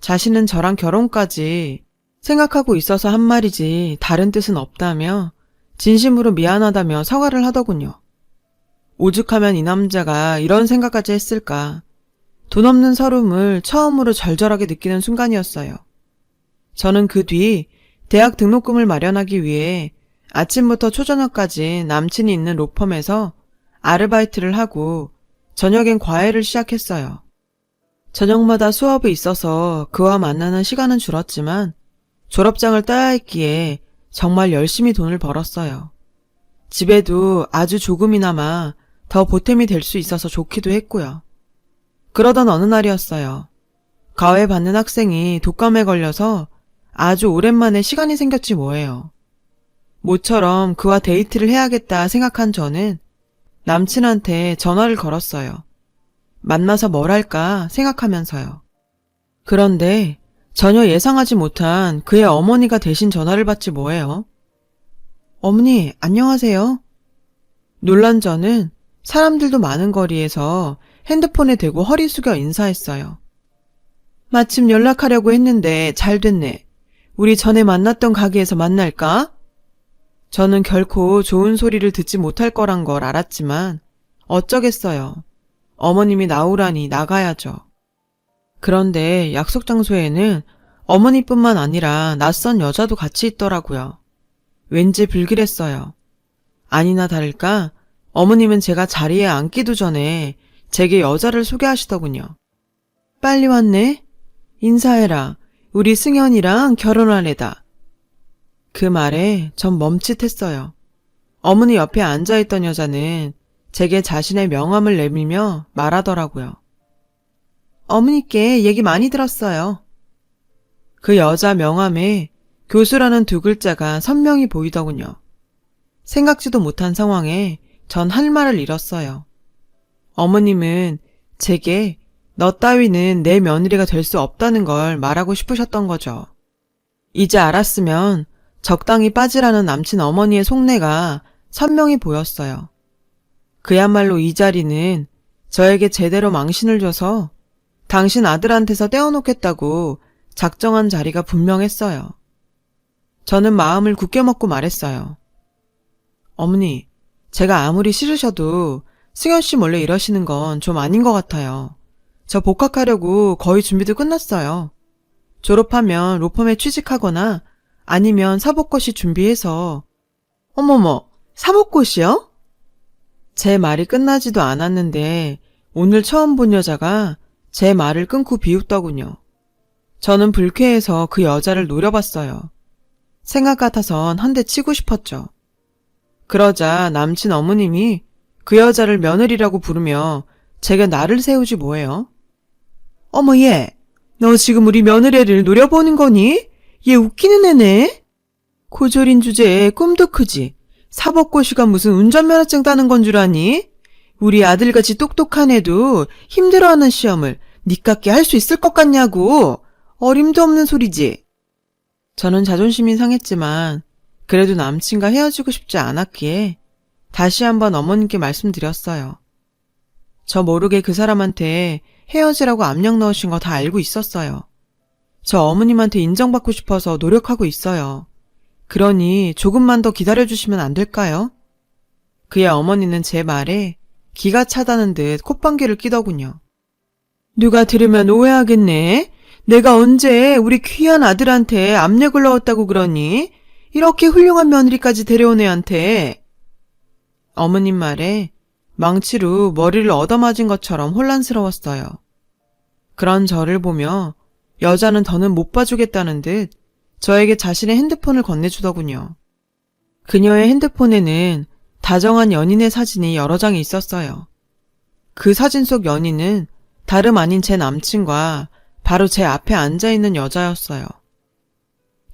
자신은 저랑 결혼까지 생각하고 있어서 한 말이지 다른 뜻은 없다며 진심으로 미안하다며 사과를 하더군요. 오죽하면 이 남자가 이런 생각까지 했을까. 돈 없는 서름을 처음으로 절절하게 느끼는 순간이었어요. 저는 그 뒤 대학 등록금을 마련하기 위해 아침부터 초저녁까지 남친이 있는 로펌에서 아르바이트를 하고 저녁엔 과외를 시작했어요. 저녁마다 수업이 있어서 그와 만나는 시간은 줄었지만 졸업장을 따야 했기에 정말 열심히 돈을 벌었어요. 집에도 아주 조금이나마 더 보탬이 될 수 있어서 좋기도 했고요. 그러던 어느 날이었어요. 과외 받는 학생이 독감에 걸려서 아주 오랜만에 시간이 생겼지 뭐예요. 모처럼 그와 데이트를 해야겠다 생각한 저는 남친한테 전화를 걸었어요. 만나서 뭘 할까 생각하면서요. 그런데 전혀 예상하지 못한 그의 어머니가 대신 전화를 받지 뭐예요. 어머니, 안녕하세요. 놀란 저는 사람들도 많은 거리에서 핸드폰에 대고 허리 숙여 인사했어요. 마침 연락하려고 했는데 잘 됐네. 우리 전에 만났던 가게에서 만날까? 저는 결코 좋은 소리를 듣지 못할 거란 걸 알았지만 어쩌겠어요. 어머님이 나오라니 나가야죠. 그런데 약속 장소에는 어머니뿐만 아니라 낯선 여자도 같이 있더라고요. 왠지 불길했어요. 아니나 다를까 어머님은 제가 자리에 앉기도 전에 제게 여자를 소개하시더군요. 빨리 왔네? 인사해라. 우리 승현이랑 결혼할 애다. 그 말에 전 멈칫했어요. 어머니 옆에 앉아있던 여자는 제게 자신의 명함을 내밀며 말하더라고요. 어머니께 얘기 많이 들었어요. 그 여자 명함에 교수라는 두 글자가 선명히 보이더군요. 생각지도 못한 상황에 전 할 말을 잃었어요. 어머님은 제게 너 따위는 내 며느리가 될 수 없다는 걸 말하고 싶으셨던 거죠. 이제 알았으면 적당히 빠지라는 남친 어머니의 속내가 선명히 보였어요. 그야말로 이 자리는 저에게 제대로 망신을 줘서 당신 아들한테서 떼어놓겠다고 작정한 자리가 분명했어요. 저는 마음을 굳게 먹고 말했어요. 어머니, 제가 아무리 싫으셔도 승현 씨 몰래 이러시는 건 좀 아닌 것 같아요. 저 복학하려고 거의 준비도 끝났어요. 졸업하면 로펌에 취직하거나 아니면 사법고시 준비해서. 어머머, 사법고시요? 제 말이 끝나지도 않았는데 오늘 처음 본 여자가 제 말을 끊고 비웃더군요. 저는 불쾌해서 그 여자를 노려봤어요. 생각 같아선 한 대 치고 싶었죠. 그러자 남친 어머님이 그 여자를 며느리라고 부르며 제게 나를 세우지 뭐예요? 어머 얘, 너 지금 우리 며느리를 노려보는 거니? 얘 웃기는 애네? 고졸인 주제에 꿈도 크지. 사법고시가 무슨 운전면허증 따는 건 줄 아니? 우리 아들같이 똑똑한 애도 힘들어하는 시험을 니깎게 할 수 있을 것 같냐고. 어림도 없는 소리지. 저는 자존심이 상했지만 그래도 남친과 헤어지고 싶지 않았기에 다시 한번 어머님께 말씀드렸어요. 저 모르게 그 사람한테 헤어지라고 압력 넣으신 거 다 알고 있었어요. 저 어머님한테 인정받고 싶어서 노력하고 있어요. 그러니 조금만 더 기다려주시면 안 될까요? 그의 어머니는 제 말에 기가 차다는 듯 콧방귀를 끼더군요. 누가 들으면 오해하겠네. 내가 언제 우리 귀한 아들한테 압력을 넣었다고 그러니? 이렇게 훌륭한 며느리까지 데려온 애한테. 어머님 말에 망치로 머리를 얻어맞은 것처럼 혼란스러웠어요. 그런 저를 보며 여자는 더는 못 봐주겠다는 듯 저에게 자신의 핸드폰을 건네주더군요. 그녀의 핸드폰에는 다정한 연인의 사진이 여러 장이 있었어요. 그 사진 속 연인은 다름 아닌 제 남친과 바로 제 앞에 앉아있는 여자였어요.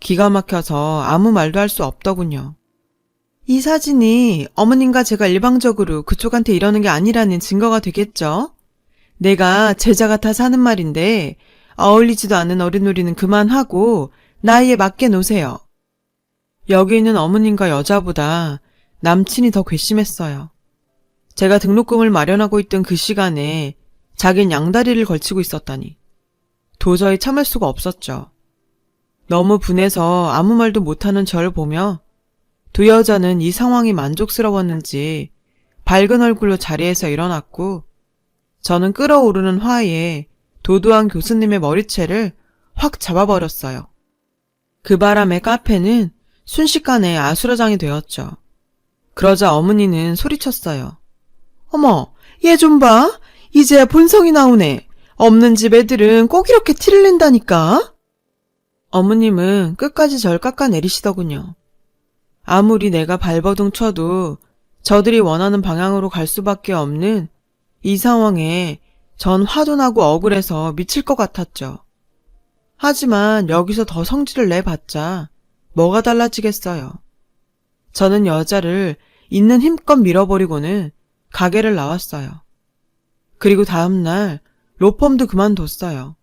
기가 막혀서 아무 말도 할 수 없더군요. 이 사진이 어머님과 제가 일방적으로 그쪽한테 이러는 게 아니라는 증거가 되겠죠? 내가 제자 같아 사는 말인데 어울리지도 않는 어린놀이는 그만하고 나이에 맞게 노세요. 여기 있는 어머님과 여자보다 남친이 더 괘씸했어요. 제가 등록금을 마련하고 있던 그 시간에 자긴 양다리를 걸치고 있었다니. 도저히 참을 수가 없었죠. 너무 분해서 아무 말도 못하는 저를 보며 두 여자는 이 상황이 만족스러웠는지 밝은 얼굴로 자리에서 일어났고 저는 끓어오르는 화에 도도한 교수님의 머리채를 확 잡아버렸어요. 그 바람에 카페는 순식간에 아수라장이 되었죠. 그러자 어머니는 소리쳤어요. 어머, 얘 좀 봐. 이제야 본성이 나오네. 없는 집 애들은 꼭 이렇게 티를 낸다니까. 어머님은 끝까지 절 깎아내리시더군요. 아무리 내가 발버둥 쳐도 저들이 원하는 방향으로 갈 수밖에 없는 이 상황에 전 화도 나고 억울해서 미칠 것 같았죠. 하지만 여기서 더 성질을 내봤자 뭐가 달라지겠어요. 저는 여자를 있는 힘껏 밀어버리고는 가게를 나왔어요. 그리고 다음날 로펌도 그만뒀어요.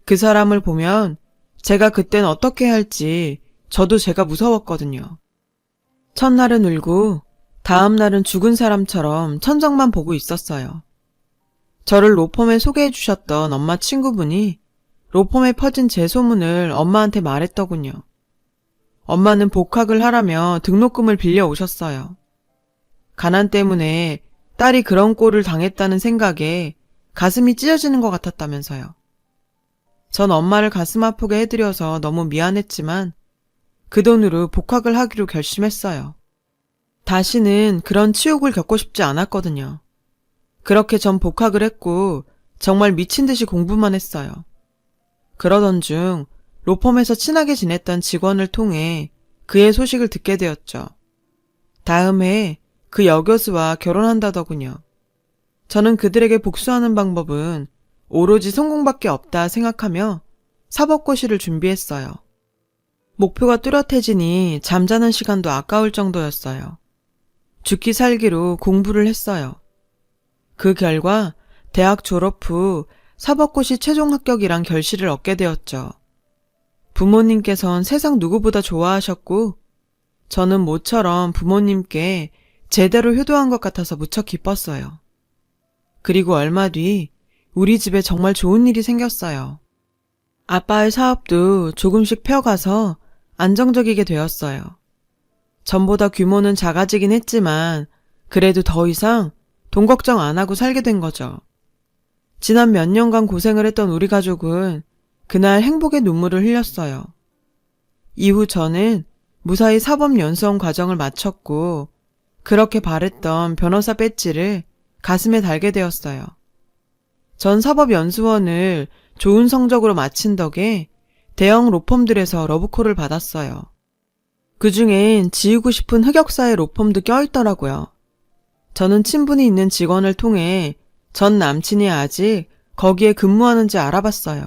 그 사람을 보면 제가 그땐 어떻게 할지 저도 제가 무서웠거든요. 첫날은 울고 다음날은 죽은 사람처럼 천장만 보고 있었어요. 저를 로펌에 소개해 주셨던 엄마 친구분이 로펌에 퍼진 제 소문을 엄마한테 말했더군요. 엄마는 복학을 하라며 등록금을 빌려 오셨어요. 가난 때문에 딸이 그런 꼴을 당했다는 생각에 가슴이 찢어지는 것 같았다면서요. 전 엄마를 가슴 아프게 해드려서 너무 미안했지만 그 돈으로 복학을 하기로 결심했어요. 다시는 그런 치욕을 겪고 싶지 않았거든요. 그렇게 전 복학을 했고 정말 미친 듯이 공부만 했어요. 그러던 중 로펌에서 친하게 지냈던 직원을 통해 그의 소식을 듣게 되었죠. 다음 해에 그 여교수와 결혼한다더군요. 저는 그들에게 복수하는 방법은 오로지 성공밖에 없다 생각하며 사법고시를 준비했어요. 목표가 뚜렷해지니 잠자는 시간도 아까울 정도였어요. 죽기 살기로 공부를 했어요. 그 결과 대학 졸업 후 사법고시 최종 합격이란 결실을 얻게 되었죠. 부모님께선 세상 누구보다 좋아하셨고 저는 모처럼 부모님께 제대로 효도한 것 같아서 무척 기뻤어요. 그리고 얼마 뒤 우리 집에 정말 좋은 일이 생겼어요. 아빠의 사업도 조금씩 펴가서 안정적이게 되었어요. 전보다 규모는 작아지긴 했지만 그래도 더 이상 돈 걱정 안 하고 살게 된 거죠. 지난 몇 년간 고생을 했던 우리 가족은 그날 행복의 눈물을 흘렸어요. 이후 저는 무사히 사법연수원 과정을 마쳤고 그렇게 바랬던 변호사 배지를 가슴에 달게 되었어요. 전 사법연수원을 좋은 성적으로 마친 덕에 대형 로펌들에서 러브콜을 받았어요. 그중엔 지우고 싶은 흑역사의 로펌도 껴있더라고요. 저는 친분이 있는 직원을 통해 전 남친이 아직 거기에 근무하는지 알아봤어요.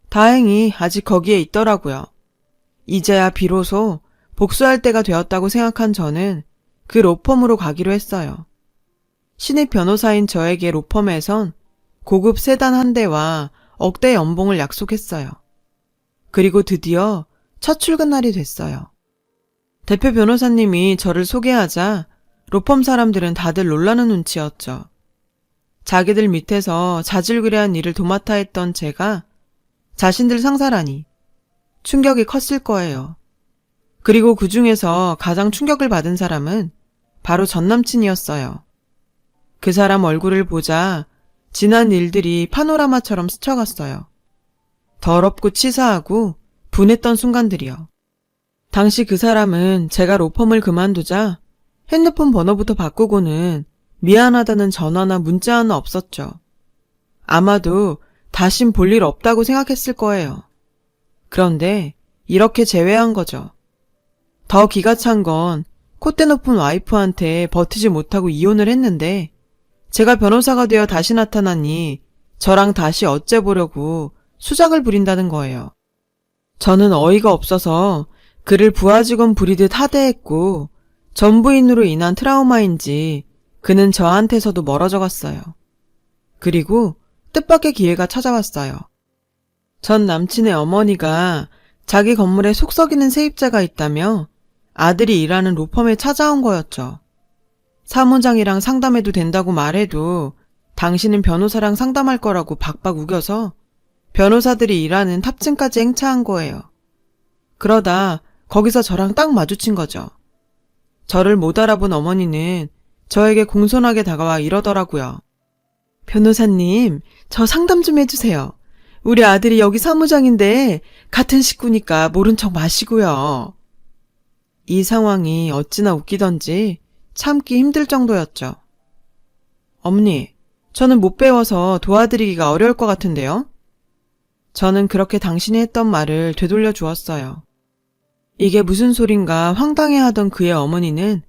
다행히 아직 거기에 있더라고요. 이제야 비로소 복수할 때가 되었다고 생각한 저는 그 로펌으로 가기로 했어요. 신입 변호사인 저에게 로펌에선 고급 세단 한 대와 억대 연봉을 약속했어요. 그리고 드디어 첫 출근 날이 됐어요. 대표 변호사님이 저를 소개하자 로펌 사람들은 다들 놀라는 눈치였죠. 자기들 밑에서 자질구레한 일을 도맡아 했던 제가 자신들 상사라니 충격이 컸을 거예요. 그리고 그 중에서 가장 충격을 받은 사람은 바로 전 남친이었어요. 그 사람 얼굴을 보자 지난 일들이 파노라마처럼 스쳐갔어요. 더럽고 치사하고 분했던 순간들이요. 당시 그 사람은 제가 로펌을 그만두자 핸드폰 번호부터 바꾸고는 미안하다는 전화나 문자 하나 없었죠. 아마도 다신 볼 일 없다고 생각했을 거예요. 그런데 이렇게 제외한 거죠. 더 기가 찬 건 콧대 높은 와이프한테 버티지 못하고 이혼을 했는데 제가 변호사가 되어 다시 나타나니 저랑 다시 어째보려고 수작을 부린다는 거예요. 저는 어이가 없어서 그를 부하 직원 부리듯 하대했고 전부인으로 인한 트라우마인지 그는 저한테서도 멀어져 갔어요. 그리고 뜻밖의 기회가 찾아왔어요. 전 남친의 어머니가 자기 건물에 속썩이는 세입자가 있다며 아들이 일하는 로펌에 찾아온 거였죠. 사무장이랑 상담해도 된다고 말해도 당신은 변호사랑 상담할 거라고 박박 우겨서 변호사들이 일하는 탑층까지 행차한 거예요. 그러다 거기서 저랑 딱 마주친 거죠. 저를 못 알아본 어머니는 저에게 공손하게 다가와 이러더라고요. 변호사님, 저 상담 좀 해주세요. 우리 아들이 여기 사무장인데 같은 식구니까 모른 척 마시고요. 이 상황이 어찌나 웃기던지 참기 힘들 정도였죠. 어머니, 저는 못 배워서 도와드리기가 어려울 것 같은데요? 저는 그렇게 당신이 했던 말을 되돌려 주었어요. 이게 무슨 소린가 황당해하던 그의 어머니는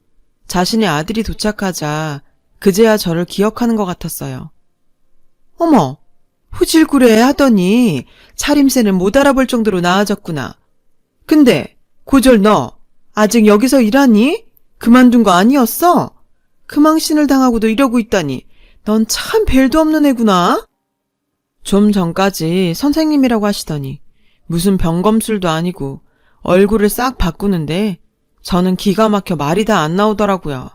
자신의 아들이 도착하자 그제야 저를 기억하는 것 같았어요. 어머, 후질구레 하더니 차림새는 못 알아볼 정도로 나아졌구나. 근데 고졸 너 아직 여기서 일하니? 그만둔 거 아니었어? 그 망신을 당하고도 이러고 있다니 넌 참 벨도 없는 애구나. 좀 전까지 선생님이라고 하시더니 무슨 병검술도 아니고 얼굴을 싹 바꾸는데 저는 기가 막혀 말이 다 안 나오더라고요.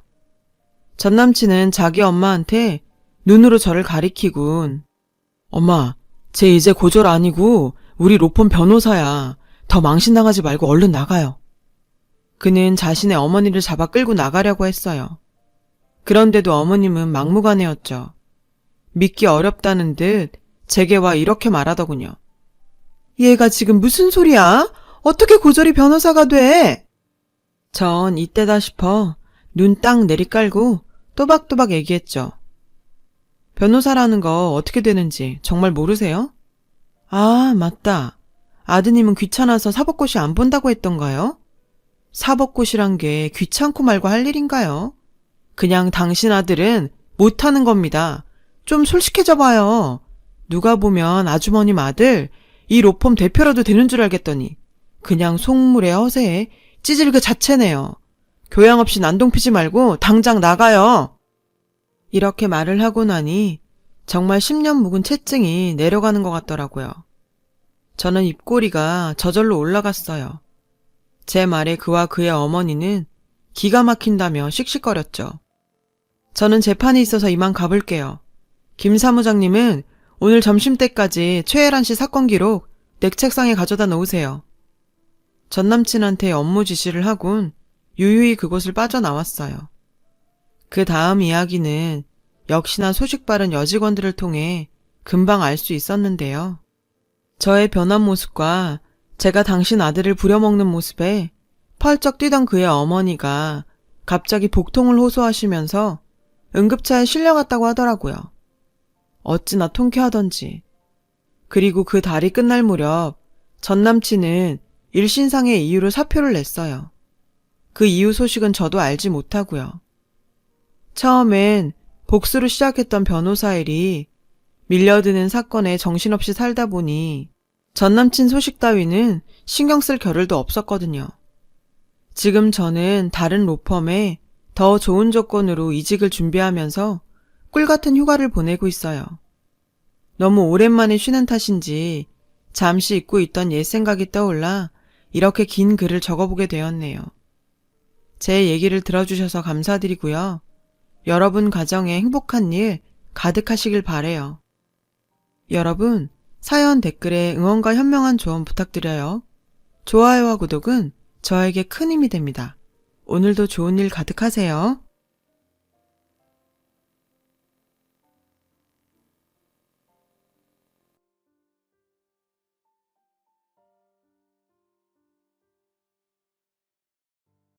전 남친은 자기 엄마한테 눈으로 저를 가리키군. 엄마, 쟤 이제 고졸 아니고 우리 로펌 변호사야. 더 망신당하지 말고 얼른 나가요. 그는 자신의 어머니를 잡아 끌고 나가려고 했어요. 그런데도 어머님은 막무가내였죠. 믿기 어렵다는 듯 제게와 이렇게 말하더군요. 얘가 지금 무슨 소리야? 어떻게 고졸이 변호사가 돼? 전 이때다 싶어 눈 딱 내리깔고 또박또박 얘기했죠. 변호사라는 거 어떻게 되는지 정말 모르세요? 아, 맞다. 아드님은 귀찮아서 사법고시 안 본다고 했던가요? 사법고시란 게 귀찮고 말고 할 일인가요? 그냥 당신 아들은 못하는 겁니다. 좀 솔직해져 봐요. 누가 보면 아주머님 아들 이 로펌 대표라도 되는 줄 알겠더니 그냥 속물에 허세에 찌질 그 자체네요. 교양 없이 난동 피지 말고 당장 나가요. 이렇게 말을 하고 나니 정말 10년 묵은 채증이 내려가는 것 같더라고요. 저는 입꼬리가 저절로 올라갔어요. 제 말에 그와 그의 어머니는 기가 막힌다며 씩씩거렸죠. 저는 재판이 있어서 이만 가볼게요. 김 사무장님은 오늘 점심때까지 최혜란 씨 사건 기록 내 책상에 가져다 놓으세요. 전 남친한테 업무 지시를 하곤 유유히 그곳을 빠져나왔어요. 그 다음 이야기는 역시나 소식 빠른 여직원들을 통해 금방 알 수 있었는데요. 저의 변한 모습과 제가 당신 아들을 부려먹는 모습에 펄쩍 뛰던 그의 어머니가 갑자기 복통을 호소하시면서 응급차에 실려갔다고 하더라고요. 어찌나 통쾌하던지. 그리고 그 달이 끝날 무렵 전 남친은 일신상의 이유로 사표를 냈어요. 그 이유 소식은 저도 알지 못하고요. 처음엔 복수로 시작했던 변호사 일이 밀려드는 사건에 정신없이 살다 보니 전 남친 소식 따위는 신경 쓸 겨를도 없었거든요. 지금 저는 다른 로펌에 더 좋은 조건으로 이직을 준비하면서 꿀같은 휴가를 보내고 있어요. 너무 오랜만에 쉬는 탓인지 잠시 잊고 있던 옛 생각이 떠올라 이렇게 긴 글을 적어보게 되었네요. 제 얘기를 들어주셔서 감사드리고요. 여러분 가정에 행복한 일 가득하시길 바래요. 여러분, 사연 댓글에 응원과 현명한 조언 부탁드려요. 좋아요와 구독은 저에게 큰 힘이 됩니다. 오늘도 좋은 일 가득하세요.